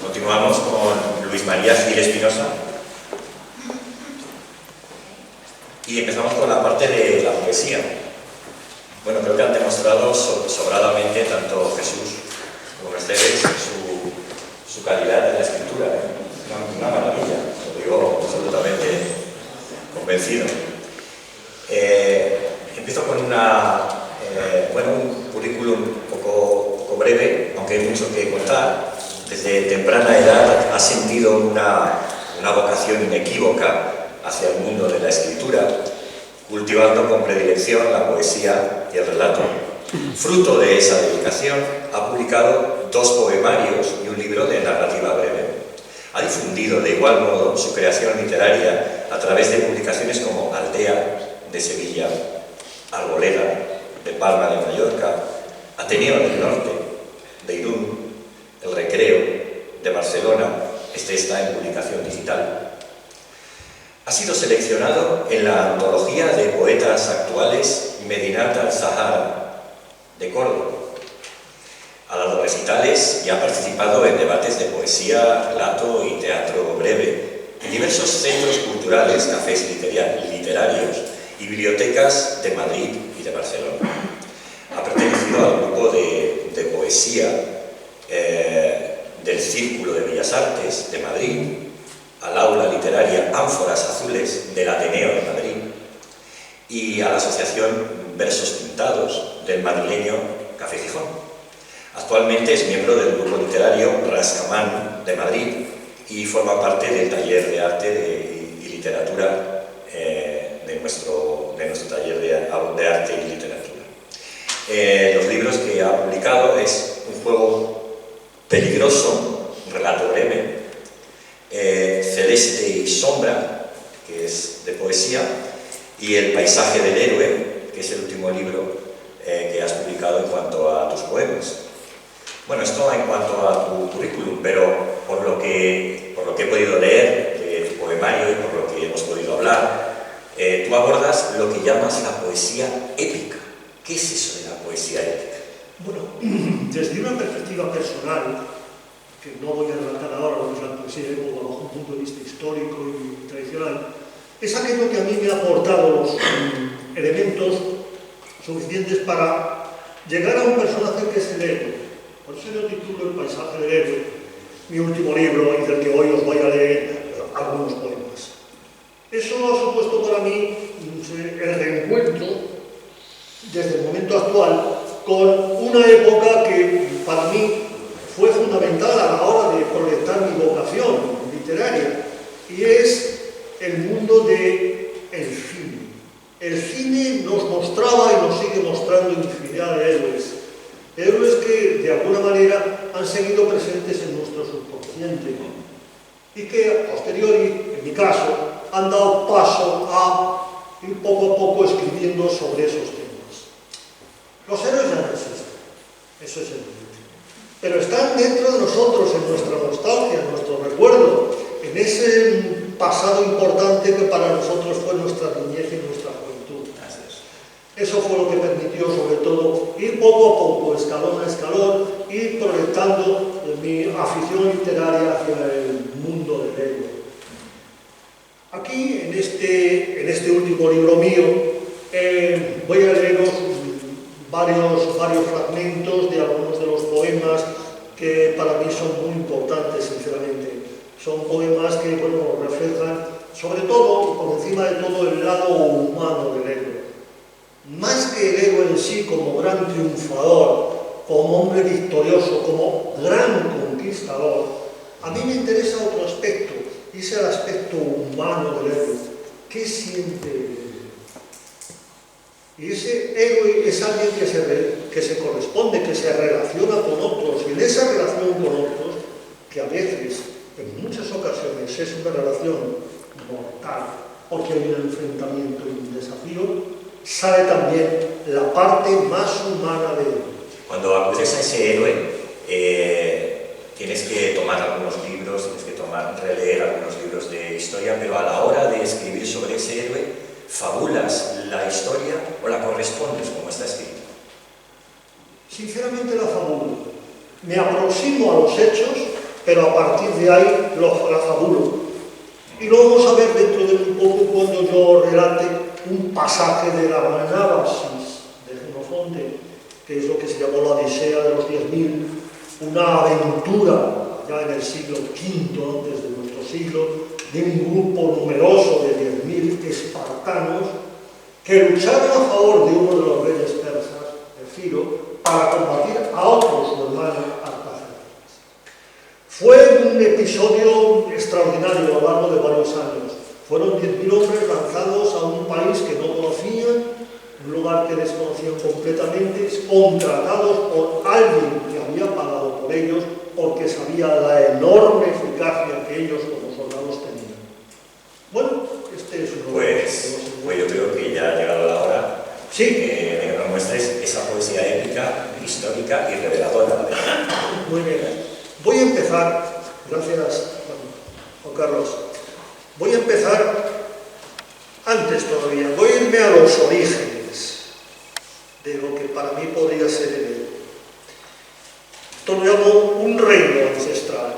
S1: Continuamos con Luis María Gil Espinosa y empezamos con la parte de la poesía. Bueno, creo que han demostrado sobradamente tanto Jesús como Mercedes su calidad en la escritura. Una maravilla, lo digo absolutamente convencido. Empiezo con un currículum un poco breve, aunque hay mucho que contar. Desde temprana edad ha sentido una vocación inequívoca hacia el mundo de la escritura, cultivando con predilección la poesía y el relato. Fruto de esa dedicación, ha publicado 2 poemarios y un libro de narrativa breve. Ha difundido de igual modo su creación literaria a través de publicaciones como Aldea, de Sevilla, Arboleda, de Palma de Mallorca, Ateneo del Norte, de Irún, El Recreo, de Barcelona. Este está en publicación digital. Ha sido seleccionado en la antología de poetas actuales Medinat al-Sahara, de Córdoba. Ha dado recitales y ha participado en debates de poesía, relato y teatro breve en diversos centros culturales, cafés literarios y bibliotecas de Madrid y de Barcelona. Ha pertenecido al grupo de poesía del Círculo de Bellas Artes de Madrid, al aula literaria Ánforas Azules del Ateneo de Madrid y a la asociación Versos Pintados del madrileño Café Gijón. Actualmente es miembro del grupo literario Rascamán de Madrid y forma parte del taller de arte y literatura de nuestro taller de arte y literatura. Los libros que ha publicado es Un juego peligroso, un relato breve, Celeste y sombra, que es de poesía, y El paisaje del héroe, que es el último libro que has publicado en cuanto a tus poemas. Bueno, esto en cuanto a tu currículum, pero por lo que he podido leer de tu poemario y por lo que hemos podido hablar, tú abordas lo que llamas la poesía épica. ¿Qué es eso de la poesía épica?
S5: Bueno, desde una perspectiva personal, que no voy a relatar ahora lo que es la poesía épica bajo un punto de vista histórico y tradicional, es aquello que a mí me ha aportado los elementos suficientes para llegar a un personaje que es el héroe. Por eso yo titulo El paisaje del héroe, mi último libro y del que hoy os voy a leer algunos poemas. Eso ha supuesto para mí el reencuentro, desde el momento actual, con una época que para mí fue fundamental a la hora de proyectar mi vocación literaria, y es el mundo del cine. El cine nos mostraba y nos sigue mostrando infinidad de héroes que de alguna manera han seguido presentes en nuestro subconsciente y que a posteriori, en mi caso, han dado paso a ir poco a poco escribiendo sobre esos temas. Los héroes ya no existen, eso es evidente, pero están dentro de nosotros, en nuestra nostalgia, en nuestro recuerdo, en ese pasado importante que para nosotros fue nuestra niñez y nuestra juventud. Eso fue lo que permitió, sobre todo, ir poco a poco, escalón a escalón, ir proyectando mi afición literaria hacia el mundo del héroe. Aquí, en este último libro mío, voy a leeros varios fragmentos de algunos de los poemas que para mí son muy importantes, sinceramente. Son poemas que, bueno, reflejan, sobre todo, y por encima de todo, el lado humano del héroe. Más que el héroe en sí como gran triunfador, como hombre victorioso, como gran conquistador, a mí me interesa otro aspecto, y es el aspecto humano del héroe. ¿Qué siente el héroe? Y ese héroe es alguien que se corresponde, que se relaciona con otros, y en esa relación con otros, que a veces, en muchas ocasiones, es una relación mortal, porque hay un enfrentamiento y un desafío, sabe también la parte más humana de él.
S1: Cuando acudes a ese héroe, tienes que tomar algunos libros, tienes que releer algunos libros de historia, pero a la hora de escribir sobre ese héroe, ¿fabulas la historia o la correspondes como está escrito?
S5: Sinceramente la fabulo. Me aproximo a los hechos, pero a partir de ahí la fabulo. Y lo vamos a ver dentro de un poco cuando yo relate un pasaje de la Anábasis de Xenofonte, que es lo que se llamó la Odisea de los 10.000, una aventura ya en el siglo V antes de nuestro siglo, de un grupo numeroso de 10.000 espartanos que lucharon a favor de uno de los reyes persas, de Ciro, para combatir a otro, su hermano Artajerjes. Fue un episodio extraordinario a lo largo de varios años. Fueron 10.000 hombres lanzados a un país que no conocían, un lugar que desconocían completamente, contratados por alguien que había pagado por ellos porque sabía la enorme eficacia que ellos como soldados tenían. Bueno, este es uno
S1: Pues yo creo que ya ha llegado la hora de que nos muestres esa poesía épica, histórica y reveladora.
S5: Muy bien. Voy a empezar, gracias Juan Carlos, voy a empezar antes todavía, voy a irme a los orígenes de lo que para mí podría ser el héroe. Esto lo llamo un reino ancestral.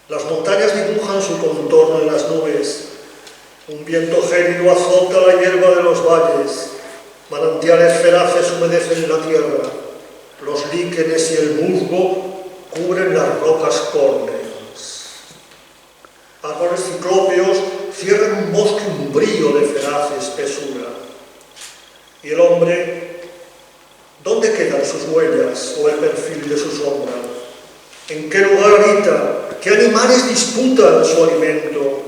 S5: Las montañas dibujan su contorno en las nubes, un viento gélido azota la hierba de los valles, manantiales feraces humedecen la tierra, los líquenes y el musgo cubren las rocas córneas. Árboles ciclópeos cierran un bosque umbrío de feraz espesura. Y el hombre, ¿dónde quedan sus huellas o el perfil de su sombra? ¿En qué lugar habita? ¿Qué animales disputan su alimento?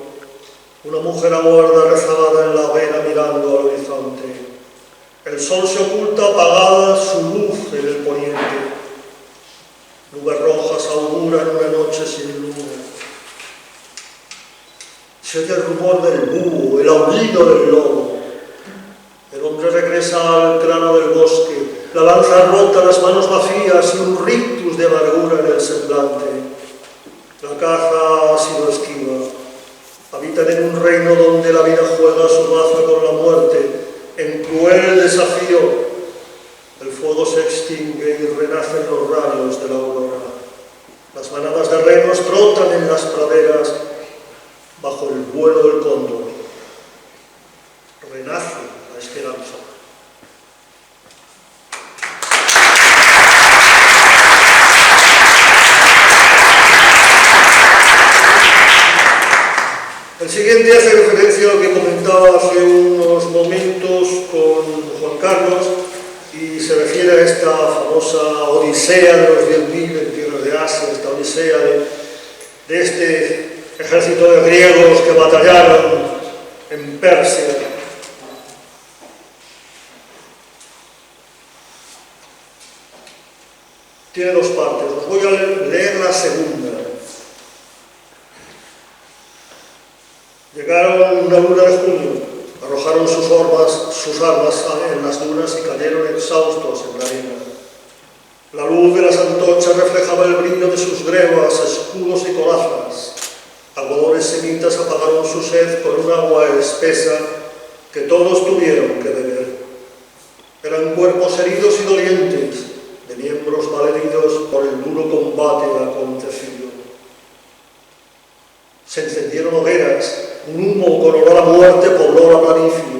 S5: Una mujer aguarda rezagada en la hoguera mirando al horizonte. El sol se oculta apagada su luz en el poniente. Nubes rojas auguran una noche sin luna. Se oye el rumor del búho, el aullido del lobo. El hombre regresa al claro del bosque, la lanza rota, las manos vacías y un rictus de amargura en el semblante. La caza ha sido esquiva. Habitan en un reino donde la vida juega su baza con la muerte, en cruel desafío. El fuego se extingue y renacen los rayos de la aurora. Las manadas de renos trotan en las praderas bajo el vuelo del cóndor. Renace la esperanza. El siguiente hace referencia a lo que comentaba hace unos momentos con Juan Carlos y se refiere a esta famosa odisea de los 10.000 en tierras de Asia, esta odisea de este ejército de griegos que batallaron en Persia. Tiene dos partes, os voy a leer la segunda. Llegaron una luna de junio, arrojaron sus armas en las dunas y cayeron exhaustos en la arena. La luz de las antorchas reflejaba el brillo de sus grebas, escudos y corazas. Algodones semitas apagaron su sed con un agua espesa que todos tuvieron que beber. Eran cuerpos heridos y dolientes, de miembros malheridos por el duro combate acontecido. Se encendieron hogueras, un humo con olor a muerte pobló la planicie.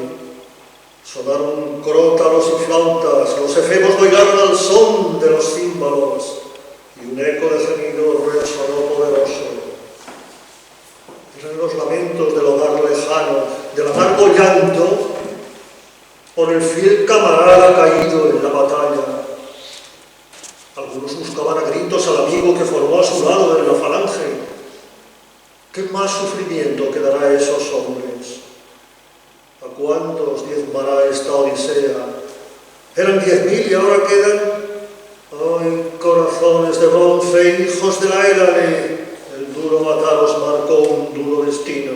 S5: Sonaron crótalos y flautas, los efebos bailaron al son de los címbalos y un eco de gemidos resonó poderoso. Eran los lamentos del hogar lejano, del amargo llanto por el fiel camarada caído en la batalla. Algunos buscaban a gritos al amigo que formó a su lado en la falange. ¿Qué más sufrimiento quedará a esos hombres? ¿A cuántos diezmará esta odisea? Eran 10.000 y ahora quedan, ¡ay, corazones de bronce, hijos de la Hélade! El duro matar os marcó un duro destino.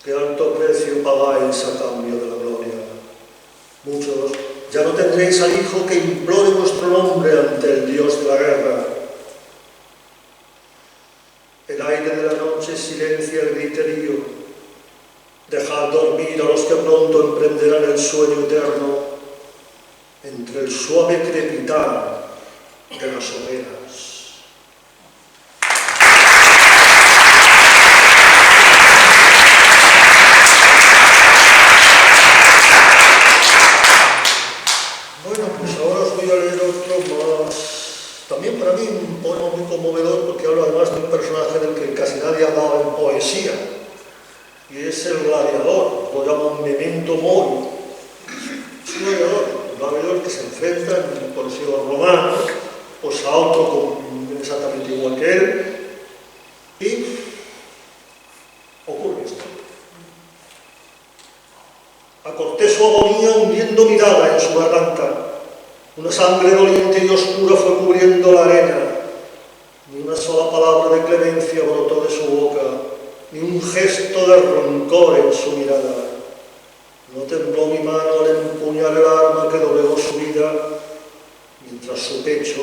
S5: ¡Qué alto precio pagáis a cambio de la gloria! Muchos, ya no tendréis al hijo que implore vuestro nombre ante el Dios de la guerra. El aire de la noche silencia el griterío. Dejad dormir a los que pronto emprenderán el sueño eterno entre el suave crepitar de las hogueras. Bueno, pues ahora os voy a leer otro más. También para mí un poema muy conmovedor porque habla además de un personaje del que casi nadie ha hablado en poesía, y es el gladiador, lo llaman Memento Mori. Es un gladiador que se enfrenta en el Coliseo romano pues a otro exactamente igual que él, y ocurre esto. Acorté su agonía hundiendo mi daga en su garganta. Una sangre doliente y oscura fue cubriendo la arena. Ni una sola palabra de clemencia brotó de su boca, ni un gesto de rencor en su mirada. No tembló mi mano al empuñar el arma que doblegó su vida, mientras su pecho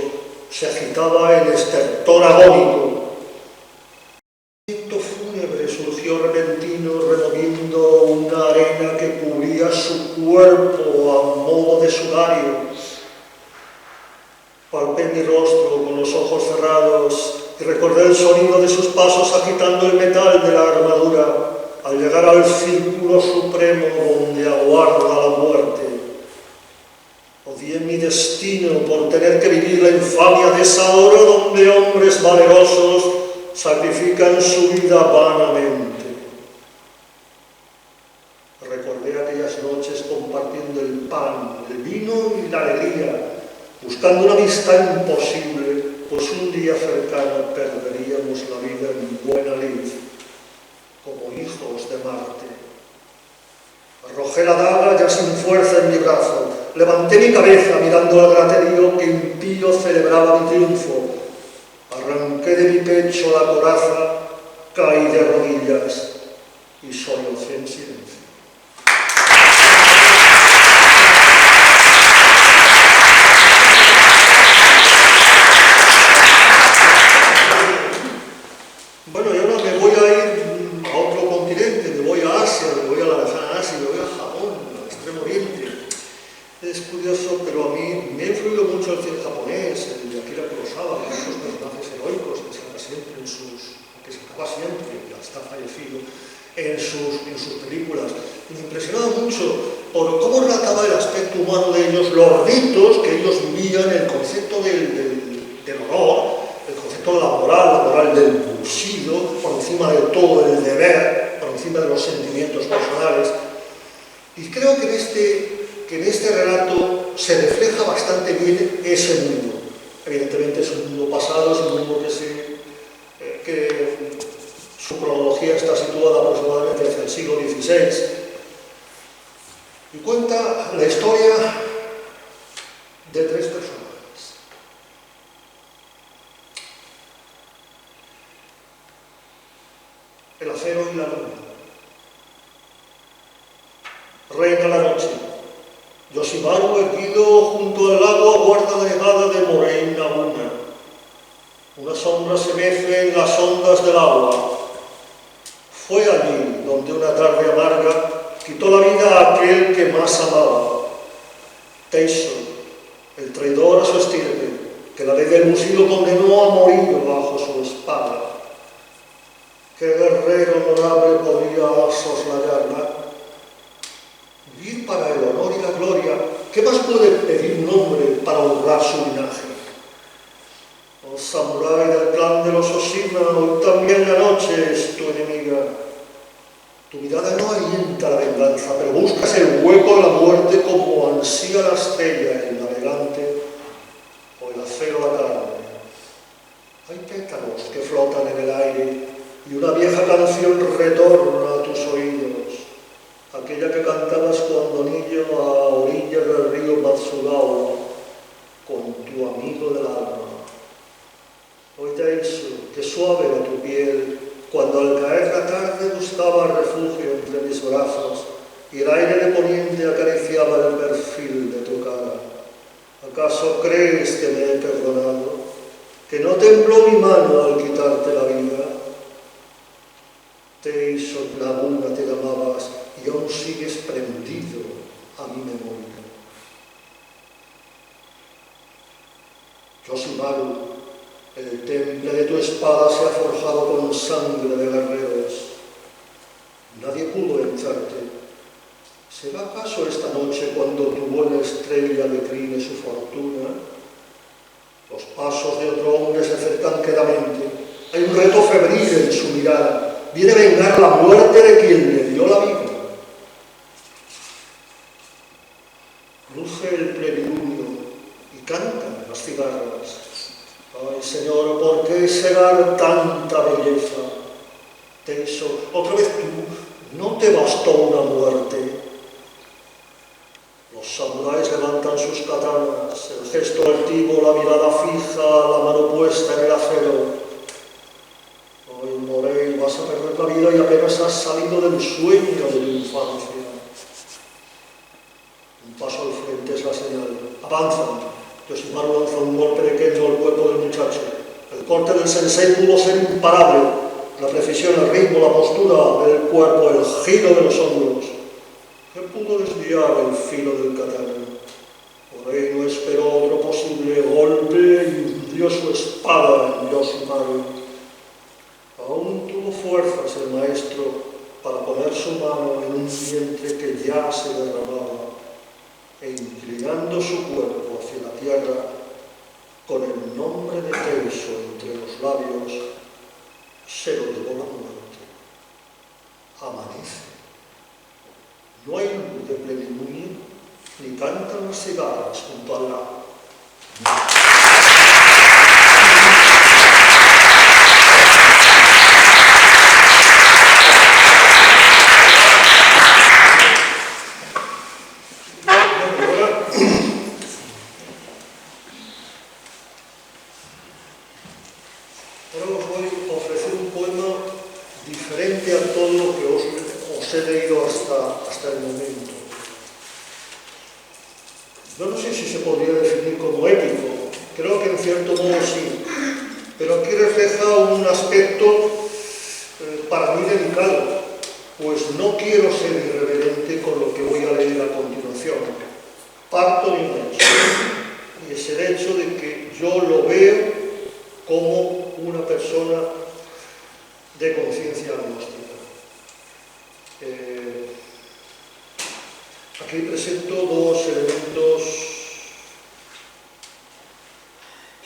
S5: se agitaba en estertor agónico. Un viento fúnebre surgió repentino, removiendo una arena que cubría su cuerpo a modo de sudario. Palpé mi rostro con los ojos cerrados y recordé el sonido de sus pasos agitando el metal de la armadura al llegar al círculo supremo donde aguarda la muerte. Odié mi destino por tener que vivir la infamia de esa hora donde hombres valerosos sacrifican su vida vanamente. Recordé aquellas noches compartiendo el pan, el vino y la alegría, buscando una amistad imposible, pues un día cercano perderíamos la vida en buena lid, como hijos de Marte. Arrojé la daga ya sin fuerza en mi brazo, levanté mi cabeza mirando al graterío que impío celebraba mi triunfo, arranqué de mi pecho la coraza, caí de rodillas y sollocé en silencio. Bueno, y ahora me voy a ir a otro continente, me voy a Asia, me voy a la lejana Asia, me voy a Japón, al Extremo Oriente. Es curioso, pero a mí me ha influido mucho el cine japonés, el de Akira Kurosawa, con esos personajes heroicos que saca siempre en sus, que sacaba siempre, ya está fallecido, en sus películas. Me impresionaba mucho por cómo relataba el aspecto humano de ellos, los ritos que ellos vivían, el concepto del honor, el concepto de la moral del pulsido, por encima de todo el deber, por encima de los sentimientos personales. Y creo que en este relato se refleja bastante bien ese mundo. Evidentemente es un mundo pasado, es un mundo que su cronología está situada aproximadamente hacia el siglo XVI. Y cuenta la historia de tres personajes. El acero y la luna. Reina la noche. Yoshimaru, erguido junto al lago, aguarda la llegada de Morei Naguna. Una sombra se mece en las ondas del agua. Fue allí donde una tarde amarga quitó la vida a aquel que más amaba. Teiso, el traidor a su estirpe, que la ley del Mushi lo condenó a morir bajo su espada. ¿Qué guerrero honorable podría soslayarla? Vivir para el honor y la gloria, ¿qué más puede pedir un hombre para honrar su linaje? Oh samurái del clan de los Oshima, hoy también la noche es tu enemiga. Tu mirada no alienta la venganza, pero buscas el hueco de la muerte como ansía la estrella, el navegante o el acero la carne. Hay pétalos que flotan en el aire y una vieja canción retorna a tus oídos, aquella que cantabas cuando niño a orillas del río Matsugawa con tu amigo del alma. Hoy Teiso, que suave era tu piel cuando al caer la tarde buscaba refugio entre mis brazos y el aire de poniente acariciaba el perfil de tu cara. ¿Acaso crees que me he perdonado? ¿Que no tembló mi mano al quitarte la vida? Teiso Naguna te llamabas y aún sigues prendido a mi memoria. Yoshimaru, el temple de tu espada se ha forjado con sangre de guerreros. Nadie pudo vencerte. ¿Será acaso esta noche cuando tu buena estrella decline su fortuna? Los pasos de otro hombre se acercan quedamente. Hay un reto febril en su mirada. Viene a vengar la muerte de quien le dio la vida. Ruge el plenilunio y cantan las cigarras. Ay, Señor, ¿por qué cegar tanta belleza? Teiso, otra vez tú, ¿no te bastó una muerte? Los samuráis levantan sus katanas, el gesto altivo, la mirada fija, la mano puesta en el acero. Ay, Morei, vas a perder la vida y apenas has salido del sueño de tu infancia. Un paso al frente es la señal. Avanzan. Yoshimaru lanza un golpe pequeño al cuerpo del muchacho. El corte del sensei pudo ser imparable. La precisión, el ritmo, la postura del cuerpo, el giro de los hombros. ¿Qué pudo desviar el filo del katana? Morei no esperó otro posible golpe y hundió su espada en Yoshimaru. Aún tuvo fuerzas el maestro para poner su mano en un vientre que ya se derramaba e inclinando su cuerpo hacia la tierra, con el nombre de Teiso entre los labios, se lo llevó la muerte. Amanece. No hay luz de plenilunio, ni cantan las cigarras junto al lago. Hasta el momento. Yo no sé si se podría definir como épico, creo que en cierto modo sí, pero aquí refleja un aspecto para mí delicado, pues no quiero ser irreverente con lo que voy a leer a continuación. Parto de un hecho, y es el hecho de que yo lo veo como una persona de conciencia agnóstica. Aquí presento dos elementos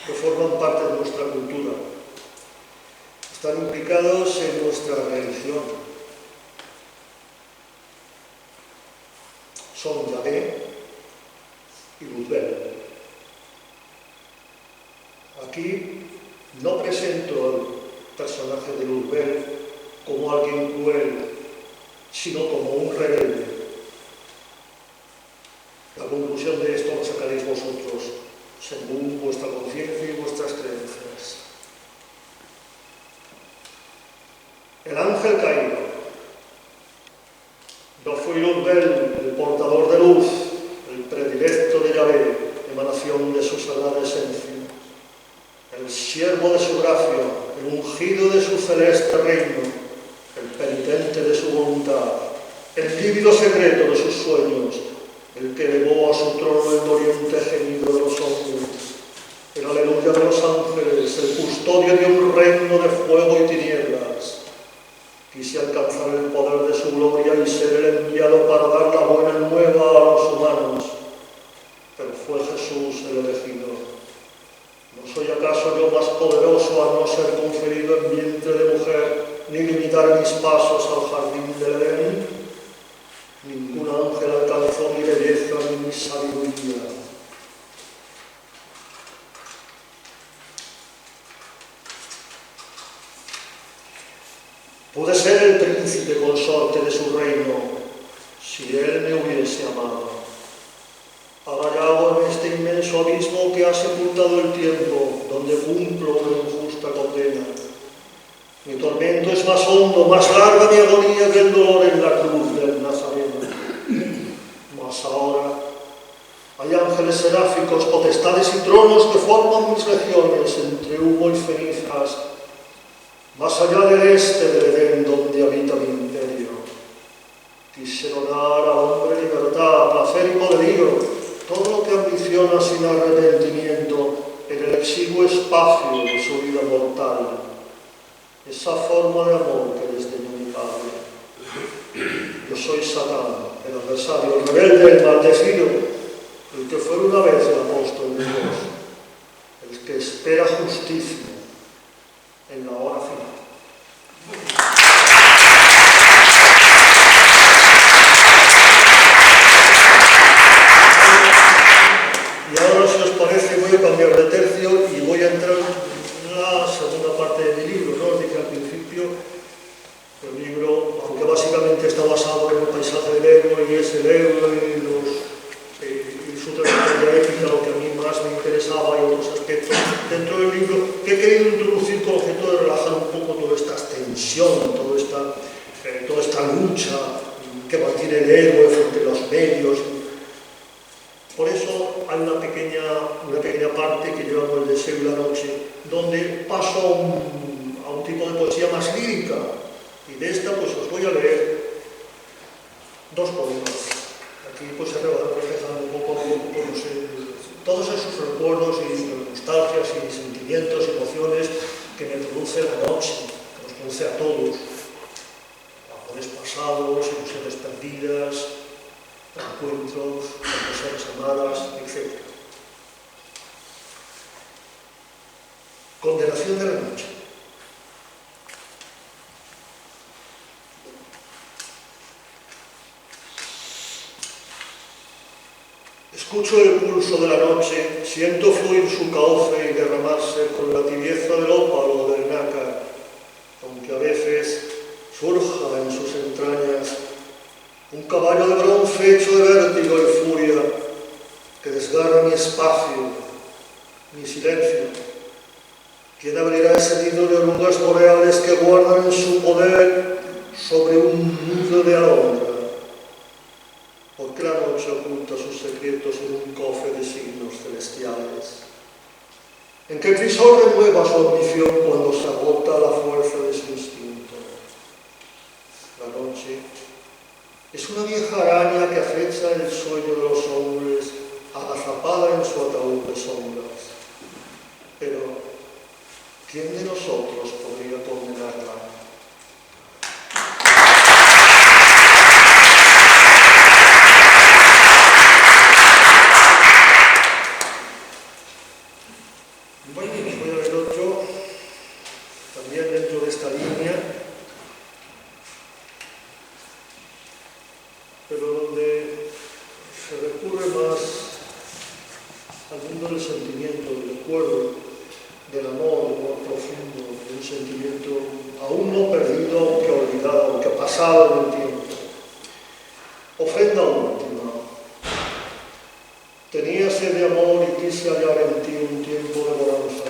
S5: que forman parte de nuestra cultura. Están implicados en nuestra religión. son Yahvé y Luzbel. Aquí no presento al personaje de Luzbel como alguien cruel, sino como un rebelde. La conclusión de esto la sacaréis vosotros, según vuestra conciencia y vuestras creencias. El ángel caído. No fue Luzbel el portador de luz, el predilecto de Yahvé, emanación de su sagrada esencia, el siervo de su gracia, el ungido de su celeste reino, el penitente de su voluntad, el lívido secreto de sus sueños, el que elevó a su trono el doliente gemido de los hombres, el aleluya de los ángeles, el custodio de un reino de fuego y tinieblas. Quise alcanzar el poder de su gloria y ser el enviado para dar la buena nueva a los humanos, pero fue Jesús el elegido. ¿No soy acaso yo más poderoso a no ser conferido en vientre de mujer, ni limitar mis pasos al jardín del Edén? Ningún ángel alcanzó mi belleza ni mi sabiduría. Pude ser el príncipe consorte de su reino, si él me hubiese amado. Agallado en este inmenso abismo que ha sepultado el tiempo, donde cumplo una injusta condena. Mi tormento es más hondo, más larga mi agonía que el dolor en la cruz del Nazareno. Mas ahora hay ángeles seráficos, potestades y tronos que forman mis legiones entre humo y cenizas, más allá del este del Edén donde habita mi imperio. Quise donar al hombre libertad, placer y poderío, todo lo que ambiciona sin arrepentimiento en el exiguo espacio de su vida mortal. Esa forma de amor que desdeñó mi Padre. Yo soy Satán, el adversario, el rebelde, el maldecido, el que fue una vez el apóstol de Dios, el que espera justicia en la hora final. Y ahora, si os parece, voy a cambiar de tercio y voy a entrar en la segunda parte de mi libro, ¿no? Os dije al principio, el libro, aunque básicamente está basado en el paisaje del héroe y es el héroe y su trayectoria épica, lo que a mí más me interesaba y otros aspectos dentro del libro, que he querido introducir con objeto de relajar un poco toda esta tensión, toda esta lucha que mantiene el héroe frente a los medios. Por eso hay una pequeña parte que llevamos el deseo y la noche, donde paso a un tipo de poesía más lírica, y de esta pues os voy a leer dos poemas. Aquí pues se va reflejando un poco todos esos recuerdos y nostalgias y sentimientos, emociones que me produce la noche, que nos produce a todos. Amores pasados, ilusiones perdidas, encuentros con personas amadas, etc. Condenación de la noche. Escucho el pulso de la noche, siento fluir su cauce y derramarse con la tibieza del ópalo o del nácar, aunque a veces surja en sus entrañas un caballo de bronce hecho de vértigo y furia que desgarra mi espacio, mi silencio. ¿Quién abrirá ese nido de orugas boreales que guardan en su poder sobre un nudo de alondra? ¿Por qué la noche oculta sus secretos en un cofre de signos celestiales? ¿En qué crisol renueva su ambición cuando se agota la fuerza de su instinto? La noche es una vieja araña que acecha el sueño de los hombres, agazapada en su ataúd de sombras. Pero, ¿quién de nosotros podría condenarla? Bueno, os voy a leer otro, también dentro de esta línea, pero donde sentimiento, del recuerdo, del amor profundo, de un sentimiento aún no perdido, aunque olvidado, aunque pasado en el tiempo. Ofrenda última. Tenía sed de amor y quise hallar en ti un tiempo de bonanza,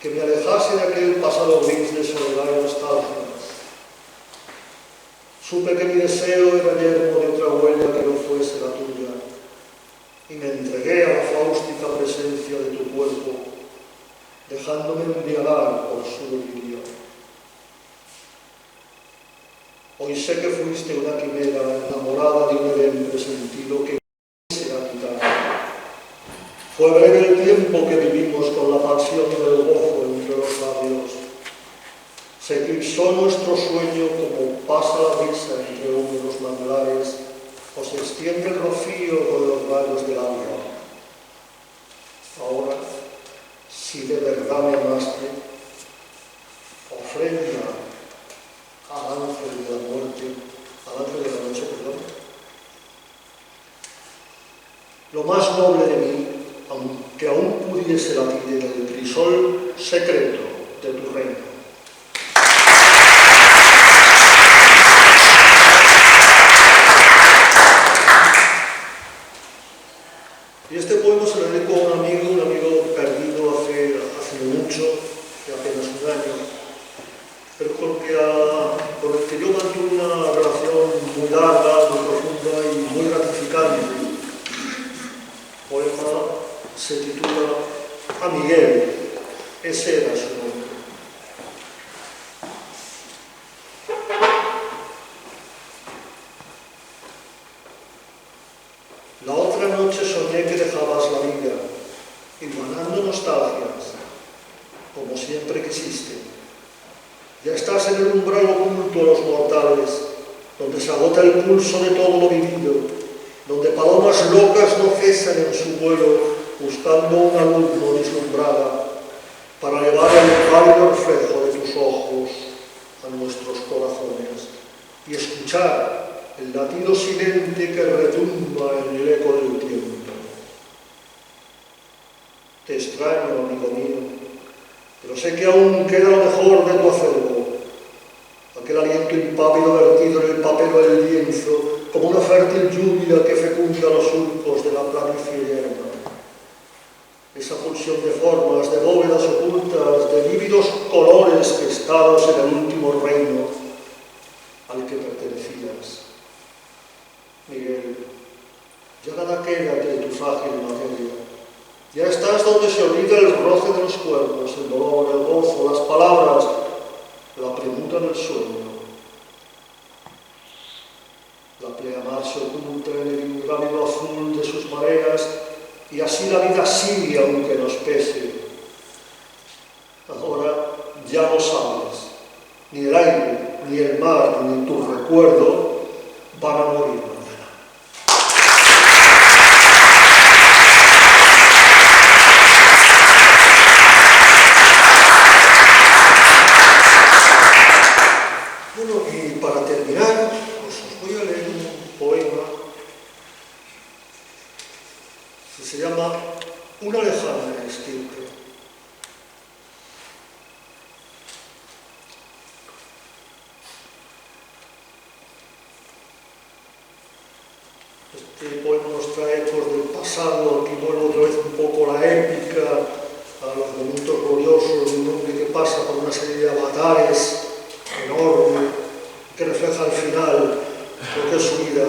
S5: que me alejase de aquel pasado gris de soledad y nostalgia. Supe que mi deseo era yermo de otra huella que no fuese la tuya, y me entregué a la fáustica presencia de tu cuerpo, dejándome embriagar por su delirio. Hoy sé que fuiste una quimera enamorada de un Edén presentido que será quitar. Fue breve el tiempo que vivimos con la pasión del gozo entre los labios. Se eclipsó nuestro sueño como pasa la brisa entre húmedos manglares o se extiende el rocío con los rayos del alba. Ahora, si de verdad me amaste, ofrenda al ángel de la muerte, al ángel de la noche, perdón. Lo más noble de mí, aunque aún pudiese latir en el crisol secreto de tu reino. Y este poema se lo dedico a un amigo perdido hace mucho, hace apenas un año, pero con el que yo mantuve una relación muy larga, muy profunda y muy gratificante. El poema se titula A Miguel, ese era su nombre. La otra noche soñé que dejabas la vida, hilvanando nostalgias, como siempre quisiste. Ya estás en el umbral oculto a los mortales, donde se agota el pulso de todo lo vivido, donde palomas locas no cesan en su vuelo, buscando una luz no vislumbrada, para llevar el pálido reflejo de tus ojos a nuestros corazones y escuchar el latido silente que retumba en el eco del tiempo. Te extraño, amigo mío, pero sé que aún queda lo mejor de tu acervo, aquel aliento impávido vertido en el papel o el lienzo, como una fértil lluvia que fecunda los surcos de la planicie yerma. Esa pulsión de formas, de bóvedas ocultas, de lívidos colores gestados en el último reino al que pertenecías. Miguel, ya nada queda de tu frágil materia. Ya estás donde se olvida el roce de los cuerpos, el dolor, el gozo, las palabras, la premura del sueño. La pleamar se oculta en el ingrávido azul de sus mareas y así la vida sigue aunque nos pese. Ahora ya lo sabes, ni el aire, ni el mar, ni tu recuerdo van a morir mañana. Bueno, y para terminar, pues os voy a leer un poema que se llama Una lejana estirpe. Este poema nos trae ecos del pasado, aquí vuelvo otra vez un poco a la épica, a los momentos gloriosos de un hombre que pasa por una serie de avatares enorme, que refleja al final lo que es su vida.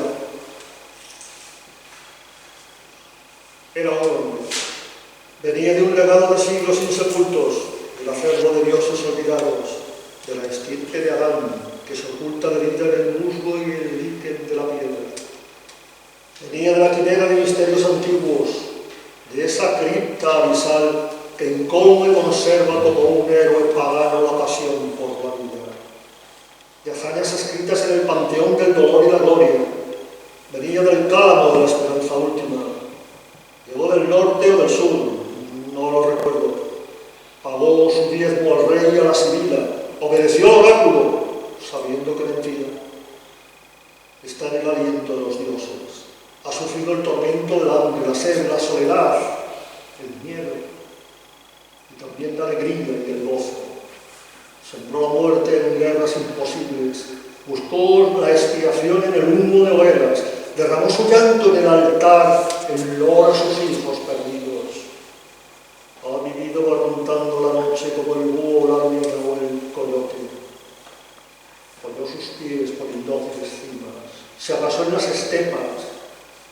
S5: Era un hombre, venía de un legado de siglos insepultos, del acervo de dioses olvidados, de la estirpe de Adán, que se oculta de vida en el musgo y el líquen de la piedra. Venía de la quimera de misterios antiguos, de esa cripta abisal que encolme conserva como un héroe pagano la pasión por la vida. De hazañas escritas en el panteón del dolor y la gloria. Venía del cálamo de la esperanza última. Llegó del norte o del sur, no lo recuerdo. Pagó su diezmo al rey y a la sibila. Obedeció al oráculo, sabiendo que mentía. Está en el aliento de los dioses. Ha sufrido el tormento del hambre, la sed, la soledad, el miedo y también la alegría y el gozo. Sembró la muerte en guerras imposibles, buscó la expiación en el humo de hogueras, derramó su llanto en el altar en loor a sus hijos perdidos. Ha vivido barruntando la noche como el búho, la hormiga o el coyote. Apoyó sus pies por indóciles cimas, se abrazó en las estepas,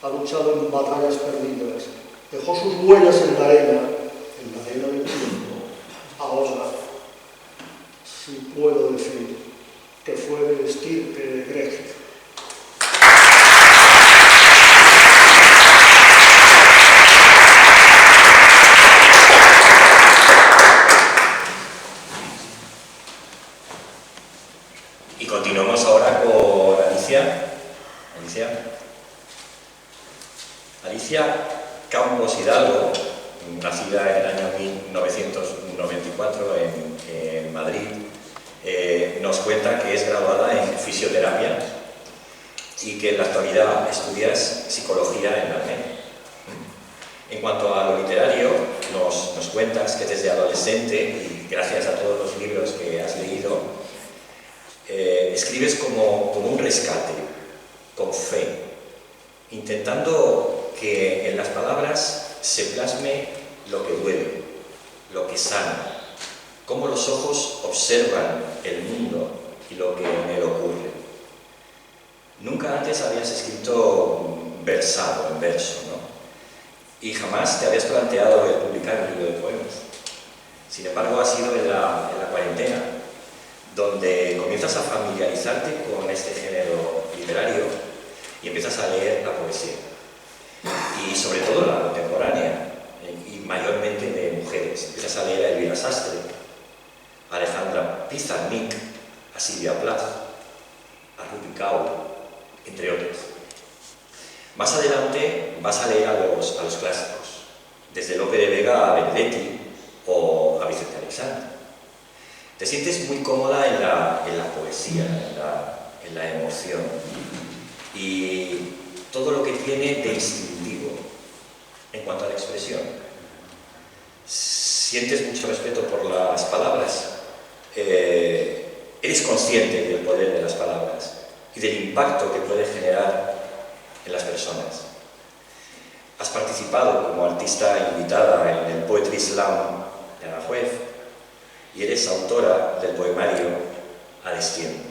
S5: ha luchado en batallas perdidas, dejó sus huellas en la arena del tiempo. Ahora sí puedo decir que fue de estirpe egregia.
S1: Y continuamos ahora con Alicia Campos Hidalgo, nacida en el año 1994 en Madrid, nos cuenta que es graduada en fisioterapia y que en la actualidad estudia psicología en la UNED. En cuanto a lo literario, nos cuentas que desde adolescente, y gracias a todos los libros que has leído, escribes como un rescate, con fe, intentando que en las palabras se plasme lo que duele, lo que sana, cómo los ojos observan el mundo y lo que en él ocurre. Nunca antes habías escrito versado, en verso, ¿no? Y jamás te habías planteado el publicar un libro de poemas. Sin embargo, ha sido en la cuarentena donde comienzas a familiarizarte con este género literario y empiezas a leer la poesía. Y sobre todo la contemporánea, y mayormente de mujeres. Empiezas a leer a Elvira Sastre, a Alejandra Pizarnik, a Silvia Plath, a Rupi Kaur, entre otros. Más adelante vas a leer a los clásicos, desde Lope de Vega a Benedetti o a Vicente Aleixandre. Te sientes muy cómoda en la poesía, en la emoción y todo lo que tiene de instintivo en cuanto a la expresión. Sientes mucho respeto por las palabras, eres consciente del poder de las palabras y del impacto que puede generar en las personas. Has participado como artista invitada en el Poetry Slam de Aranjuez y eres autora del poemario A destiempo.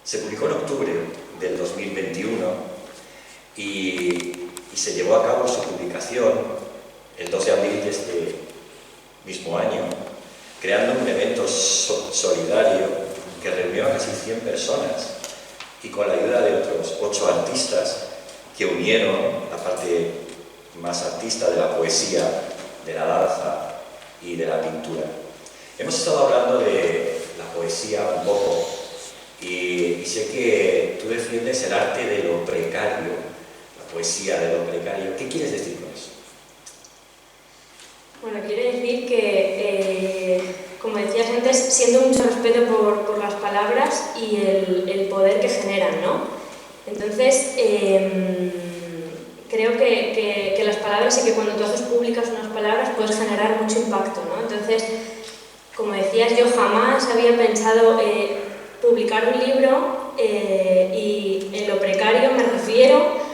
S1: Se publicó en octubre del 2021 y se llevó a cabo su publicación el 2 de abril de este mismo año, creando un evento solidario que reunió a casi 100 personas y con la ayuda de otros 8 artistas que unieron la parte más artista de la poesía, de la danza y de la pintura. Hemos estado hablando de la poesía un poco y sé que tú defiendes el arte de lo precario, la poesía de lo precario. ¿Qué quieres decir con eso?
S6: Bueno, quiero decir que, como decías antes, siento mucho respeto por las palabras y el poder que generan, ¿no? Entonces, creo que las palabras y que cuando tú haces públicas unas palabras puedes generar mucho impacto, ¿no? Entonces, como decías, yo jamás había pensado publicar un libro y en lo precario me refiero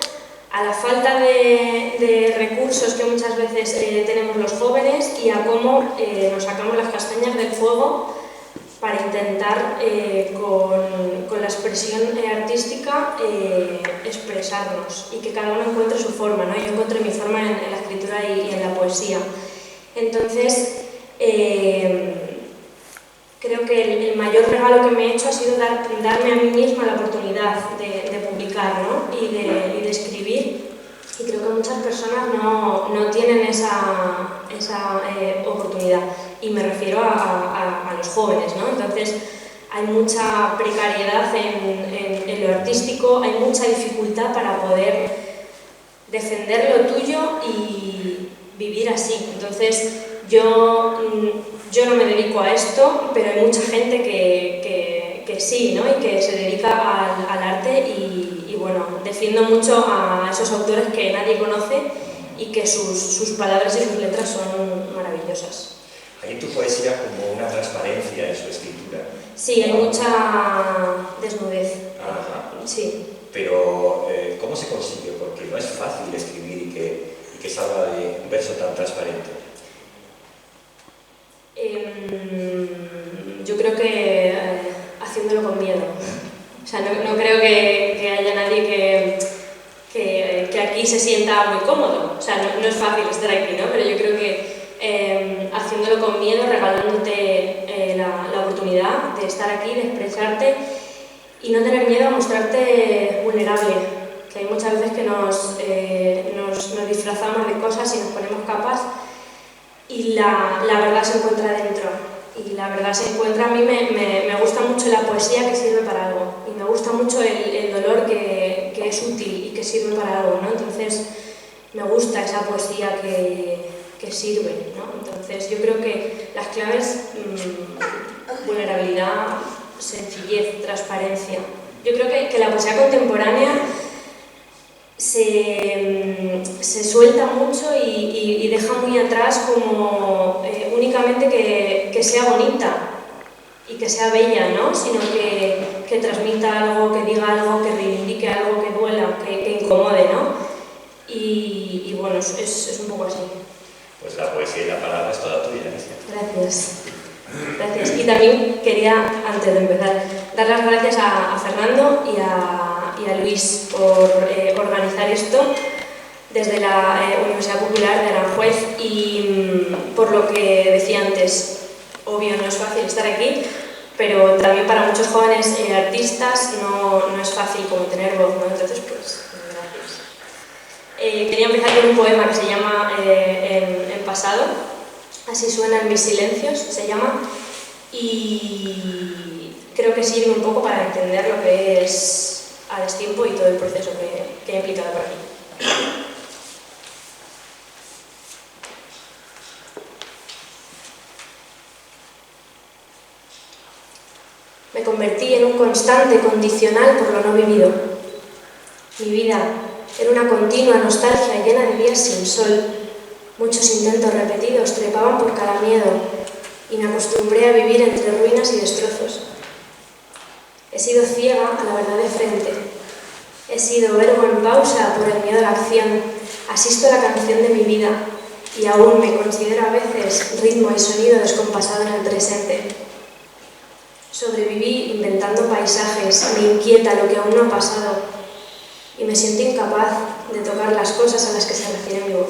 S6: a la falta de recursos que muchas veces tenemos los jóvenes y a cómo nos sacamos las castañas del fuego para intentar con la expresión artística expresarnos y que cada uno encuentre su forma, ¿no? Yo encontré mi forma en la escritura y en la poesía. Entonces, creo que el mayor regalo que me he hecho ha sido darme a mí misma la oportunidad de publicar, ¿no? y de escribir, y creo que muchas personas no tienen esa oportunidad, y me refiero a los jóvenes, ¿no? Entonces hay mucha precariedad en lo artístico, hay mucha dificultad para poder defender lo tuyo y vivir así. Entonces yo no me dedico a esto, pero hay mucha gente que sí, ¿no? Y que se dedica al arte y bueno, defiendo mucho a esos autores que nadie conoce y que sus palabras y sus letras son maravillosas.
S1: Hay en tu poesía como una transparencia en su escritura.
S6: Sí, hay mucha desnudez.
S1: Ajá.
S6: Sí.
S1: Pero, ¿cómo se consigue? Porque no es fácil escribir y que salga de un verso tan transparente.
S6: Yo creo que haciéndolo con miedo. O sea, no creo que haya nadie que aquí se sienta muy cómodo. O sea, no es fácil estar aquí, ¿no? Pero yo creo que haciéndolo con miedo, regalándote la oportunidad de estar aquí, de expresarte y no tener miedo a mostrarte vulnerable. Que hay muchas veces que nos disfrazamos de cosas y nos ponemos capas y la verdad se encuentra dentro. Y la verdad se encuentra, a mí me gusta mucho la poesía que sirve para algo y me gusta mucho el dolor que es útil y que sirve para algo, ¿no? Entonces me gusta esa poesía que sirve, ¿no? Entonces yo creo que las claves, vulnerabilidad, sencillez, transparencia. Yo creo que la poesía contemporánea se suelta mucho y deja muy atrás como únicamente que sea bonita y que sea bella, ¿no? Sino que transmita algo, que diga algo, que reivindique algo, que duela, que incomode, ¿no? Y bueno, es un poco así.
S1: Pues la poesía y la palabra es toda tuya, Alicia.
S6: Gracias. Gracias. Y también quería, antes de empezar, dar las gracias a Fernando y a Luis por organizar esto desde la Universidad Popular de Aranjuez y por lo que decía antes, obvio no es fácil estar aquí, pero también para muchos jóvenes artistas no es fácil como tener voz, ¿no? Entonces, pues, gracias. Quería empezar con un poema que se llama En pasado, así suenan mis silencios, se llama, y creo que sirve un poco para entender lo que es a destiempo y todo el proceso que ha implicado por aquí. Me convertí en un constante condicional por lo no vivido. Mi vida era una continua nostalgia llena de días sin sol. Muchos intentos repetidos trepaban por cada miedo y me acostumbré a vivir entre ruinas y destrozos. He sido ciega a la verdad de frente. He sido verbo en pausa por el miedo a la acción. Asisto a la canción de mi vida y aún me considero a veces ritmo y sonido descompasado en el presente. Sobreviví inventando paisajes, me inquieta lo que aún no ha pasado y me siento incapaz de tocar las cosas a las que se refiere mi voz.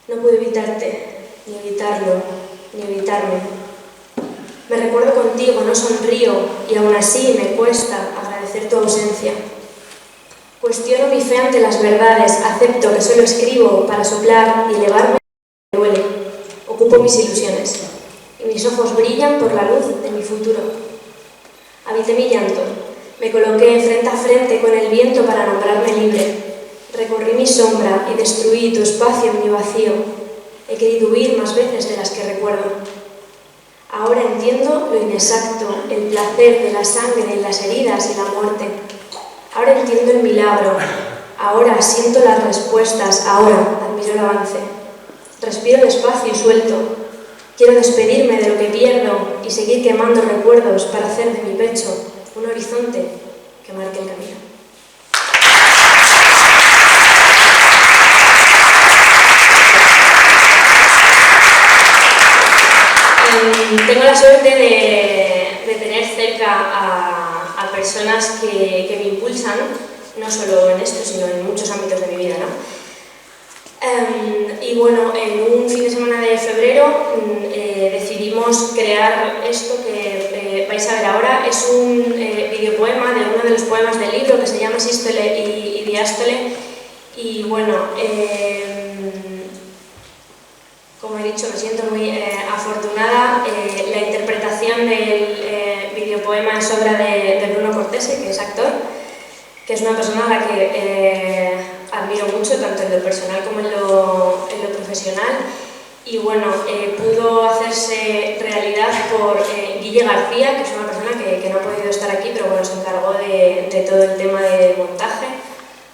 S6: No puedo evitarte, ni evitarlo, ni evitarme. Me recuerdo contigo, no sonrío y aún así me cuesta agradecer tu ausencia. Cuestiono mi fe ante las verdades, acepto que solo escribo para soplar y elevarme me duele. Ocupo mis ilusiones y mis ojos brillan por la luz de mi futuro. Habité mi llanto, me coloqué frente a frente con el viento para nombrarme libre. Recorrí mi sombra y destruí tu espacio en mi vacío. He querido huir más veces de las que recuerdo. Ahora entiendo lo inexacto, el placer de la sangre en las heridas y la muerte. Ahora entiendo el milagro. Ahora siento las respuestas. Ahora admiro el avance. Respiro despacio y suelto. Quiero despedirme de lo que pierdo y seguir quemando recuerdos para hacer de mi pecho un horizonte que marque el camino. Tengo la suerte de tener cerca a personas que me impulsan, no solo en esto, sino en muchos ámbitos de mi vida, ¿no? Y bueno, en un fin de semana de febrero decidimos crear esto que vais a ver ahora. Es un videopoema de uno de los poemas del libro que se llama Sístole y Diástole. Y bueno, como he dicho, me siento muy afortunada. La interpretación del videopoema es obra de Bruno Cortese, que es actor, que es una persona a la que admiro mucho, tanto en lo personal como en lo profesional. Y bueno, pudo hacerse realidad por Guille García, que es una persona que no ha podido estar aquí, pero bueno, se encargó de todo el tema de montaje.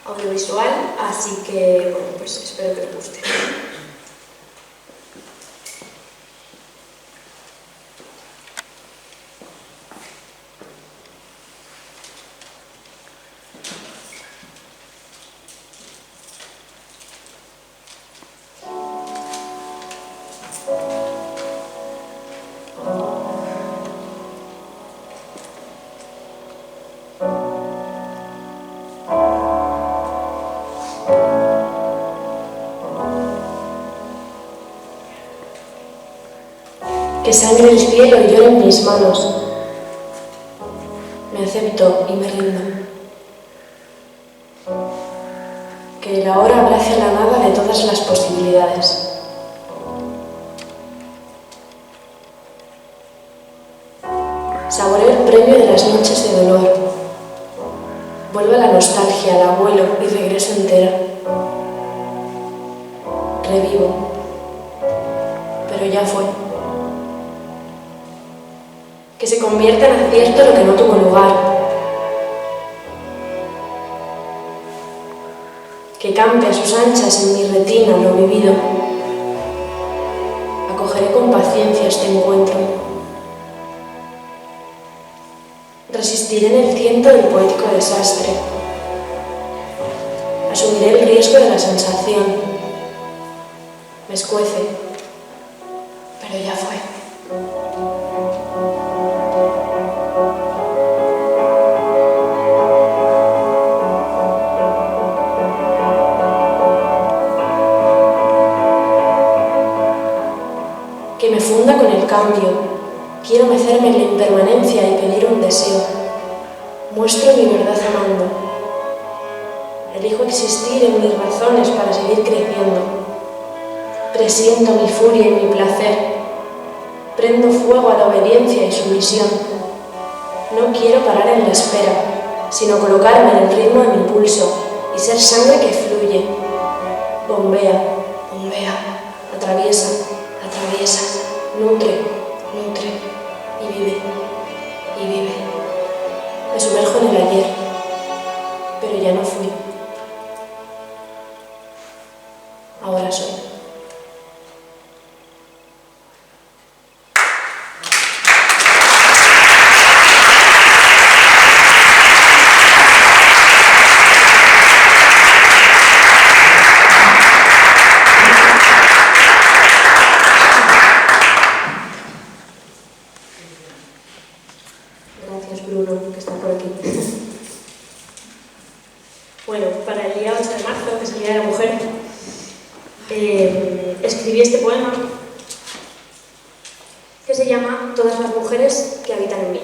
S6: audiovisual, así que, bueno, pues espero que os guste. Que sangre el cielo y lloren mis manos. Me acepto y me rindo. Que el ahora abrace la nada de todas las posibilidades. Saboreo el premio de las noches de dolor. Vuelvo a la nostalgia, al abuelo y regreso entera. Revivo. Pero ya fue. Que se convierta en acierto lo que no tuvo lugar. Que campe a sus anchas en mi retina lo vivido. Acogeré con paciencia este encuentro. Resistiré en el tiento del poético desastre. Asumiré el riesgo de la sensación. Me escuece, pero ya fue. Que me funda con el cambio. Quiero mecerme en la impermanencia y pedir un deseo. Muestro mi verdad amando. Elijo existir en mis razones para seguir creciendo. Presiento mi furia y mi placer. Prendo fuego a la obediencia y sumisión. No quiero parar en la espera, sino colocarme en el ritmo de mi pulso y ser sangre que fluye. Bombea, bombea, atraviesa, atraviesa, nutre, nutre y vive, y vive. Me sumerjo en el ayer, pero ya no fui. Ahora soy. Gracias, Bruno, que está por aquí. Bueno, para el día 8 de marzo, que es el Día de la Mujer, escribí este poema que se llama Todas las mujeres que habitan en mí.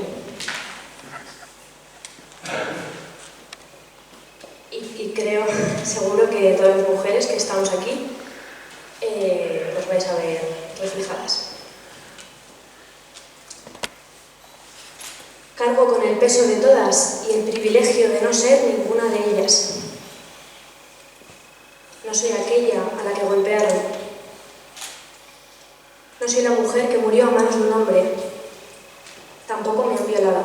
S6: Y creo, seguro que todas las mujeres que estamos aquí os vais a ver reflejadas. Cargo con el peso de todas y el privilegio de no ser ninguna de ellas. No soy aquella a la que golpearon. No soy la mujer que murió a manos de un hombre. Tampoco me han violado.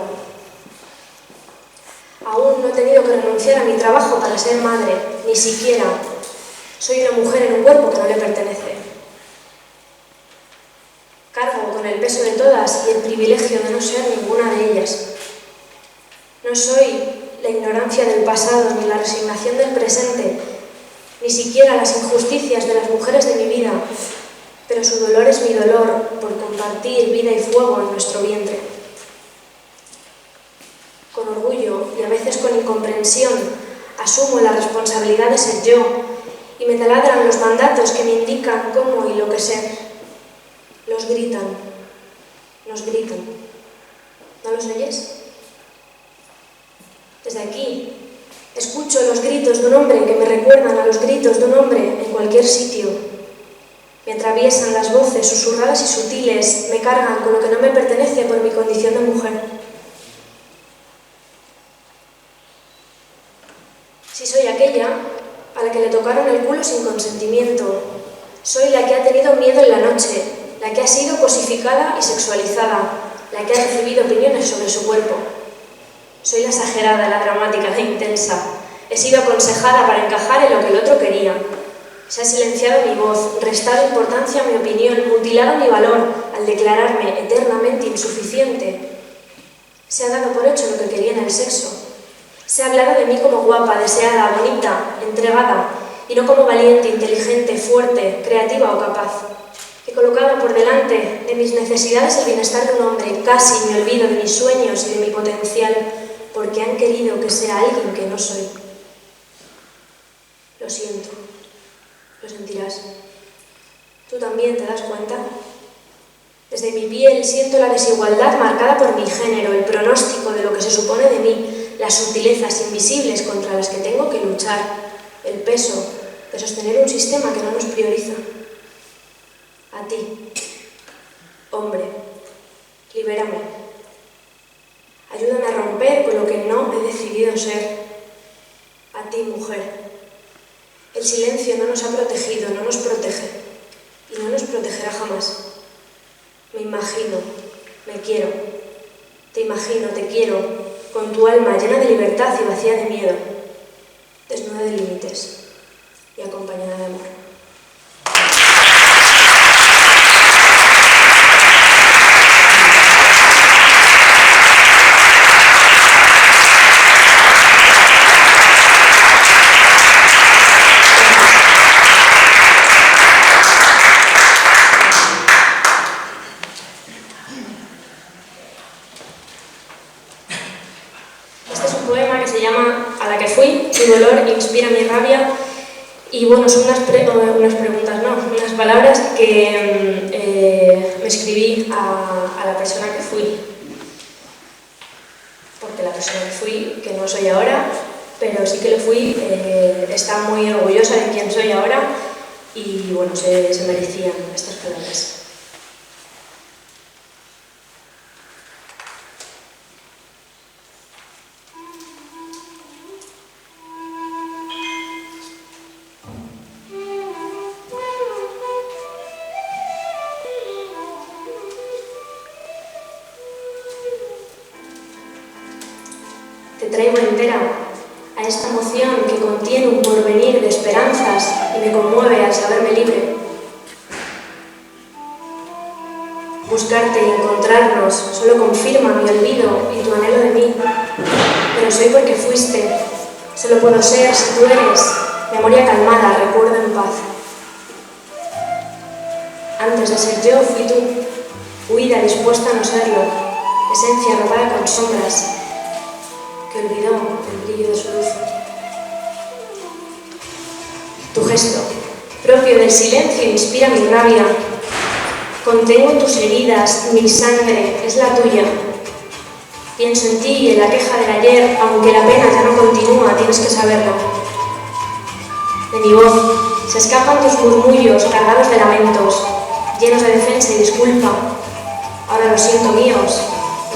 S6: Aún no he tenido que renunciar a mi trabajo para ser madre, ni siquiera. Soy una mujer en un cuerpo que no le pertenece. Cargo con el peso de todas y el privilegio de no ser ninguna de ellas. No soy la ignorancia del pasado ni la resignación del presente, ni siquiera las injusticias de las mujeres de mi vida, pero su dolor es mi dolor por compartir vida y fuego en nuestro vientre. Con orgullo y a veces con incomprensión asumo la responsabilidad de ser yo y me taladran los mandatos que me indican cómo y lo que ser. Los gritan, nos gritan. ¿No los oyes? Desde aquí escucho los gritos de un hombre que me recuerdan a los gritos de un hombre en cualquier sitio. Me atraviesan las voces susurradas y sutiles, me cargan con lo que no me pertenece por mi condición de mujer. Si soy aquella a la que le tocaron el culo sin consentimiento, soy la que ha tenido miedo en la noche, la que ha sido cosificada y sexualizada, la que ha recibido opiniones sobre su cuerpo. Soy la exagerada, la dramática, la intensa, He sido aconsejada para encajar en lo que el otro quería. Se ha silenciado mi voz, restado importancia a mi opinión, mutilado mi valor al declararme eternamente insuficiente. Se ha dado por hecho lo que quería en el sexo. Se ha hablado de mí como guapa, deseada, bonita, entregada, y no como valiente, inteligente, fuerte, creativa o capaz. He colocado por delante de mis necesidades el bienestar de un hombre. Casi me olvido de mis sueños y de mi potencial, porque han querido que sea alguien que no soy. Lo siento. Lo sentirás. ¿Tú también te das cuenta? Desde mi piel siento la desigualdad marcada por mi género, el pronóstico de lo que se supone de mí, las sutilezas invisibles contra las que tengo que luchar, el peso de sostener un sistema que no nos prioriza. A ti, hombre, libérame. Ayúdame a romper con lo que no he decidido ser. A ti, mujer. El silencio no nos ha protegido, no nos protege y no nos protegerá jamás. Me imagino, me quiero, te imagino, te quiero, con tu alma llena de libertad y vacía de miedo, desnuda de límites y acompañada de amor. Tu dolor inspira mi rabia. Y bueno, son unas preguntas, no, unas palabras que me escribí a la persona que fui. Porque la persona que fui, que no soy ahora, pero sí que lo fui, está muy orgullosa de quién soy ahora y bueno, se merecían estas palabras. Te traigo entera a esta emoción que contiene un porvenir de esperanzas y me conmueve al saberme libre. Buscarte y encontrarnos solo confirma mi olvido y tu anhelo de mí. Pero soy porque fuiste. Solo puedo ser si tú eres. Memoria calmada, recuerdo en paz. Antes de ser yo, fui tú. Huida dispuesta a no serlo. Esencia robada con sombras que olvidó el brillo de su luz. Tu gesto, propio del silencio, inspira mi rabia. Contengo tus heridas, mi sangre es la tuya. Pienso en ti y en la queja del ayer, aunque la pena ya no continúa, tienes que saberlo. De mi voz se escapan tus murmullos cargados de lamentos, llenos de defensa y disculpa. Ahora los siento míos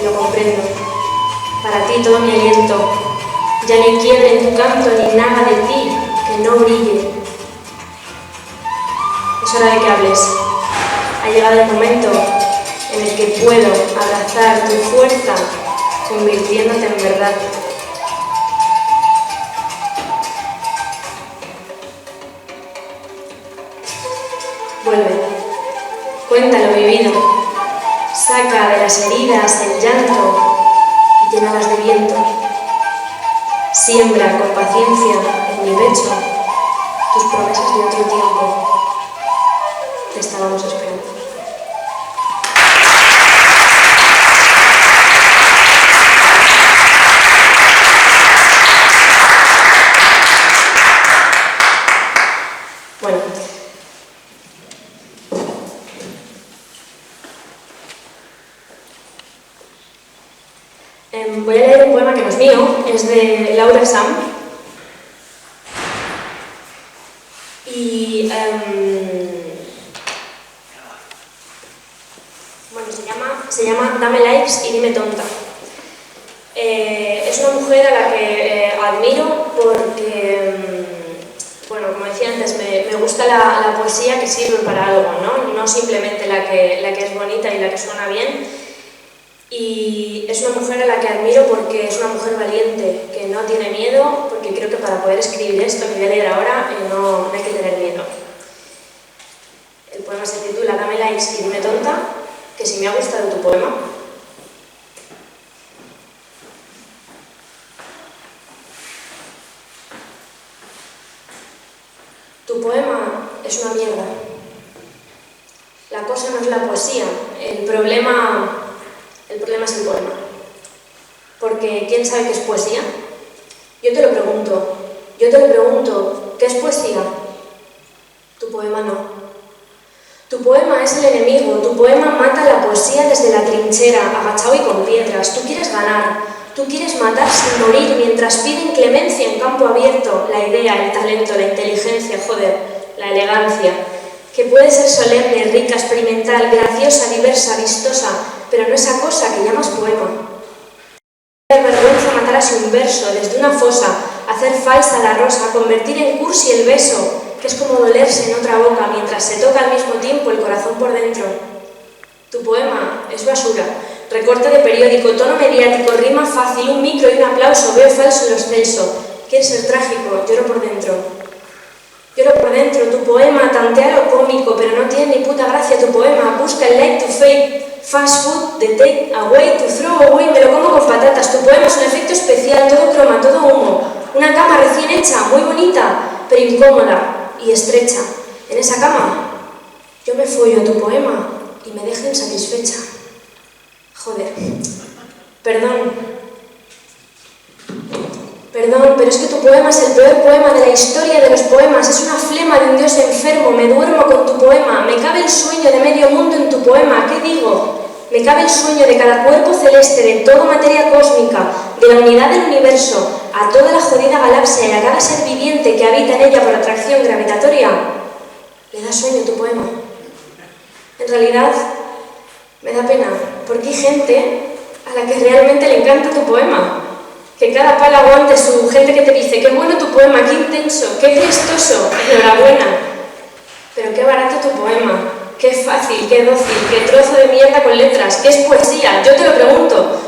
S6: y lo comprendo. Para ti todo mi aliento, ya no hay quiebre en tu canto ni nada de ti que no brille. Es hora de que hables. Ha llegado el momento en el que puedo abrazar tu fuerza, convirtiéndote en verdad. Vuelve, cuenta lo vivido, saca de las heridas el llanto, llénalas de viento. Siembra con paciencia en mi pecho tus promesas de otro tiempo. Te estábamos esperando. Bueno. Voy a leer un poema que no es mío, es de Laura Sam. Y bueno, se llama Dame likes y dime tonta. Es una mujer a la que admiro porque, bueno, como decía antes, me gusta la poesía que sirve para algo, ¿no? No simplemente la que es bonita y la que suena bien. Y es una mujer a la que admiro porque es una mujer valiente, que no tiene miedo, porque creo que para poder escribir esto que voy a leer ahora no hay que tener miedo. El poema se titula Dame likes y dime tonta, que si me ha gustado tu poema. Tu poema es una mierda. La cosa no es la poesía, el problema es el poema. Porque ¿quién sabe qué es poesía? Yo te lo pregunto, ¿qué es poesía? Tu poema no. Tu poema es el enemigo, tu poema mata la poesía desde la trinchera, agachado y con piedras. Tú quieres ganar, tú quieres matar sin morir mientras piden clemencia en campo abierto. La idea, el talento, la inteligencia, joder, la elegancia, que puede ser solemne, rica, experimental, graciosa, diversa, vistosa, pero no esa cosa que llamas poema. Es vergüenza matar así un verso desde una fosa, hacer falsa la rosa, convertir en cursi el beso, que es como dolerse en otra boca mientras se toca al mismo tiempo el corazón por dentro. Tu poema es basura, recorte de periódico, tono mediático, rima fácil, un micro y un aplauso, veo falso lo excelso. Quieres ser trágico, lloro por dentro. Lloro por dentro, tu poema tantea lo cómico, pero no tiene ni puta gracia tu poema. Busca el like to fake, fast food, the take away, to throw away, me lo como con patatas. Tu poema es un efecto especial, todo croma, todo humo. Una cama recién hecha, muy bonita, pero incómoda y estrecha. En esa cama, yo me follo a tu poema y me dejo insatisfecha. Joder, perdón, pero es que tu poema es el peor poema de la historia de los poemas. Es una flema de un dios enfermo. Me duermo con tu poema. Me cabe el sueño de medio mundo en tu poema. ¿Qué digo? Me cabe el sueño de cada cuerpo celeste, de toda materia cósmica, de la unidad del universo, a toda la jodida galaxia y a cada ser viviente que habita en ella por atracción gravitatoria. Le da sueño tu poema. En realidad, me da pena, porque hay gente a la que realmente le encanta tu poema. Que cada palo aguante su gente que te dice qué bueno tu poema, qué intenso, qué prestoso, enhorabuena. Pero qué barato tu poema, qué fácil, qué dócil, qué trozo de mierda con letras, qué es poesía. Yo te lo pregunto,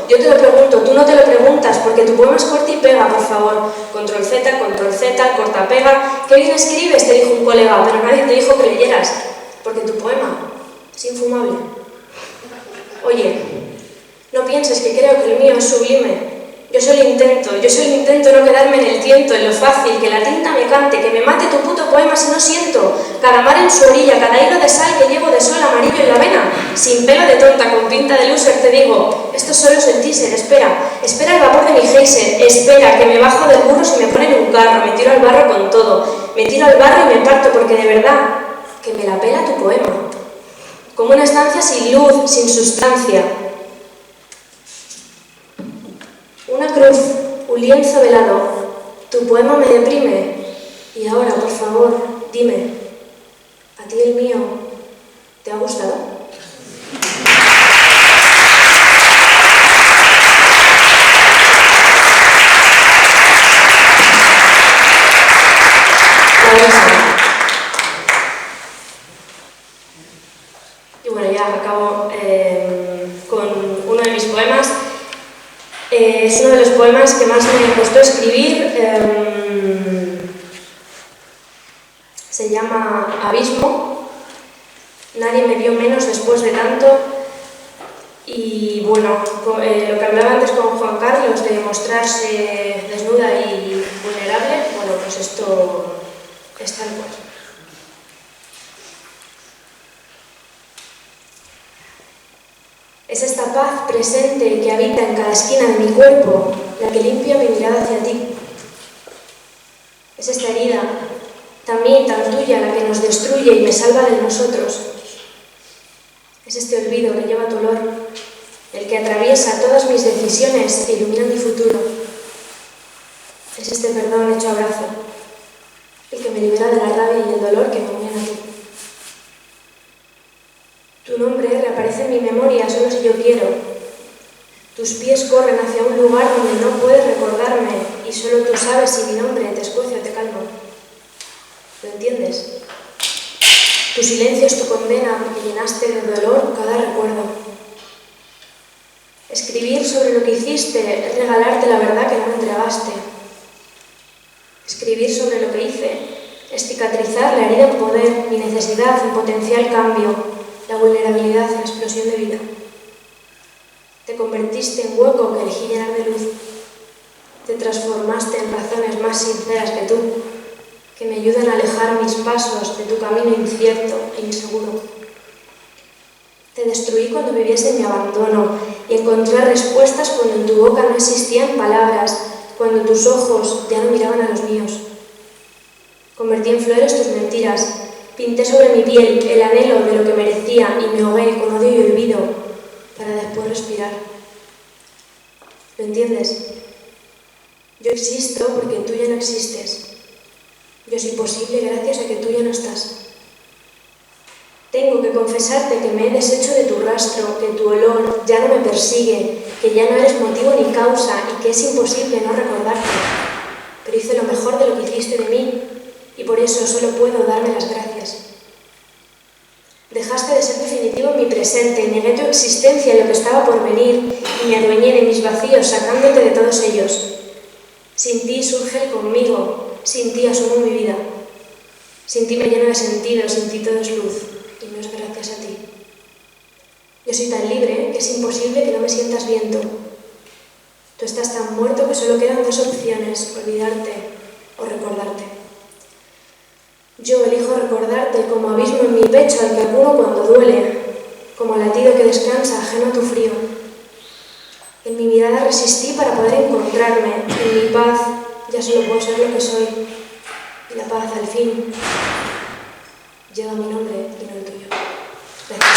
S6: tú no te lo preguntas, porque tu poema es corta y pega, por favor. Control Z, corta pega. Qué bien escribes, te dijo un colega, pero nadie te dijo que leyeras, porque tu poema es infumable. Oye, no pienses que creo que el mío es sublime. Yo solo intento no quedarme en el tiento, en lo fácil, que la tinta me cante, que me mate tu puto poema si no siento. Cada mar en su orilla, cada hilo de sal que llevo de sol amarillo en la vena. Sin pelo de tonta, con pinta de loser, te digo, esto solo es el teaser, espera el vapor de mi geyser, espera, que me bajo del burro si me ponen un carro, me tiro al barro con todo. Me tiro al barro y me parto, porque de verdad, que me la pela tu poema. Como una estancia sin luz, sin sustancia. Una cruz, un lienzo velado, tu poema me deprime. Y ahora, por favor, dime, ¿a ti el mío te ha gustado? Y bueno, ya acabo con uno de mis poemas. Es uno de los poemas que más me costó escribir. Se llama Abismo. Nadie me vio menos después de tanto. Y bueno, lo que hablaba antes con Juan Carlos de mostrarse desnuda y vulnerable, bueno, pues esto es tal cual. Es esta paz presente que habita en cada esquina de mi cuerpo, la que limpia mi mirada hacia ti. Es esta herida, tan mía y tan tuya, la que nos destruye y me salva de nosotros. Es este olvido que lleva tu olor, el que atraviesa todas mis decisiones e ilumina mi futuro. Es este perdón hecho abrazo, el que me libera de la rabia y el dolor que me unen a ti. Tu nombre reaparece en mi memoria solo si yo quiero. Tus pies corren hacia un lugar donde no puedes recordarme y solo tú sabes si mi nombre te escuece o te calma. ¿Lo entiendes? Tu silencio es tu condena porque llenaste de dolor cada recuerdo. Es Escribir sobre lo que hiciste es regalarte la verdad que no me entregaste. Escribir sobre lo que hice es cicatrizar la herida en poder, mi necesidad en potencial cambio, la vulnerabilidad en explosión de vida. Te convertiste en hueco que elegí llenar de luz. Te transformaste en razones más sinceras que tú, que me ayudan a alejar mis pasos de tu camino incierto e inseguro. Te destruí cuando vivías en mi abandono y encontré respuestas cuando en tu boca no existían palabras, cuando tus ojos ya no miraban a los míos. Convertí en flores tus mentiras, pinté sobre mi piel el anhelo de lo que merecía y me ahogué con odio y olvido para después respirar. ¿Lo entiendes? Yo existo porque tú ya no existes. Yo soy posible gracias a que tú ya no estás. Tengo que confesarte que me he deshecho de tu rastro, que tu olor ya no me persigue, que ya no eres motivo ni causa y que es imposible no recordarte. Pero hice lo mejor de lo que hiciste de mí y por eso solo puedo darme las gracias. Dejaste de ser definitivo en mi presente, negué tu existencia en lo que estaba por venir y me adueñé de mis vacíos sacándote de todos ellos. Sin ti surge el conmigo, sin ti asumo mi vida. Sin ti me lleno de sentido, sin ti todo es luz. Y no es gracias a ti. Yo soy tan libre que es imposible que no me sientas viento. Tú estás tan muerto que solo quedan dos opciones, olvidarte o recordarte. Yo elijo recordarte como abismo en mi pecho al que acudo cuando duele, como latido que descansa ajeno a tu frío. En mi mirada resistí para poder encontrarme, en mi paz ya solo puedo ser lo que soy. Y la paz al fin lleva mi nombre y no el tuyo. Gracias.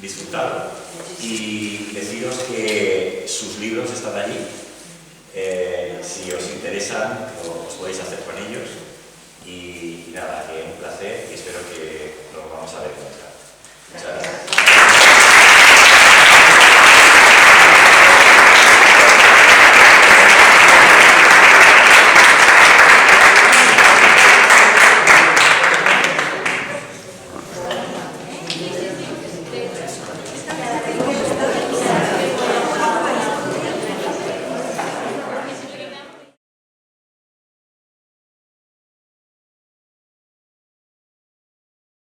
S1: Disfrutado y deciros que sus libros están allí, si os interesan os podéis hacer con ellos y nada, que un placer y espero que nos vamos a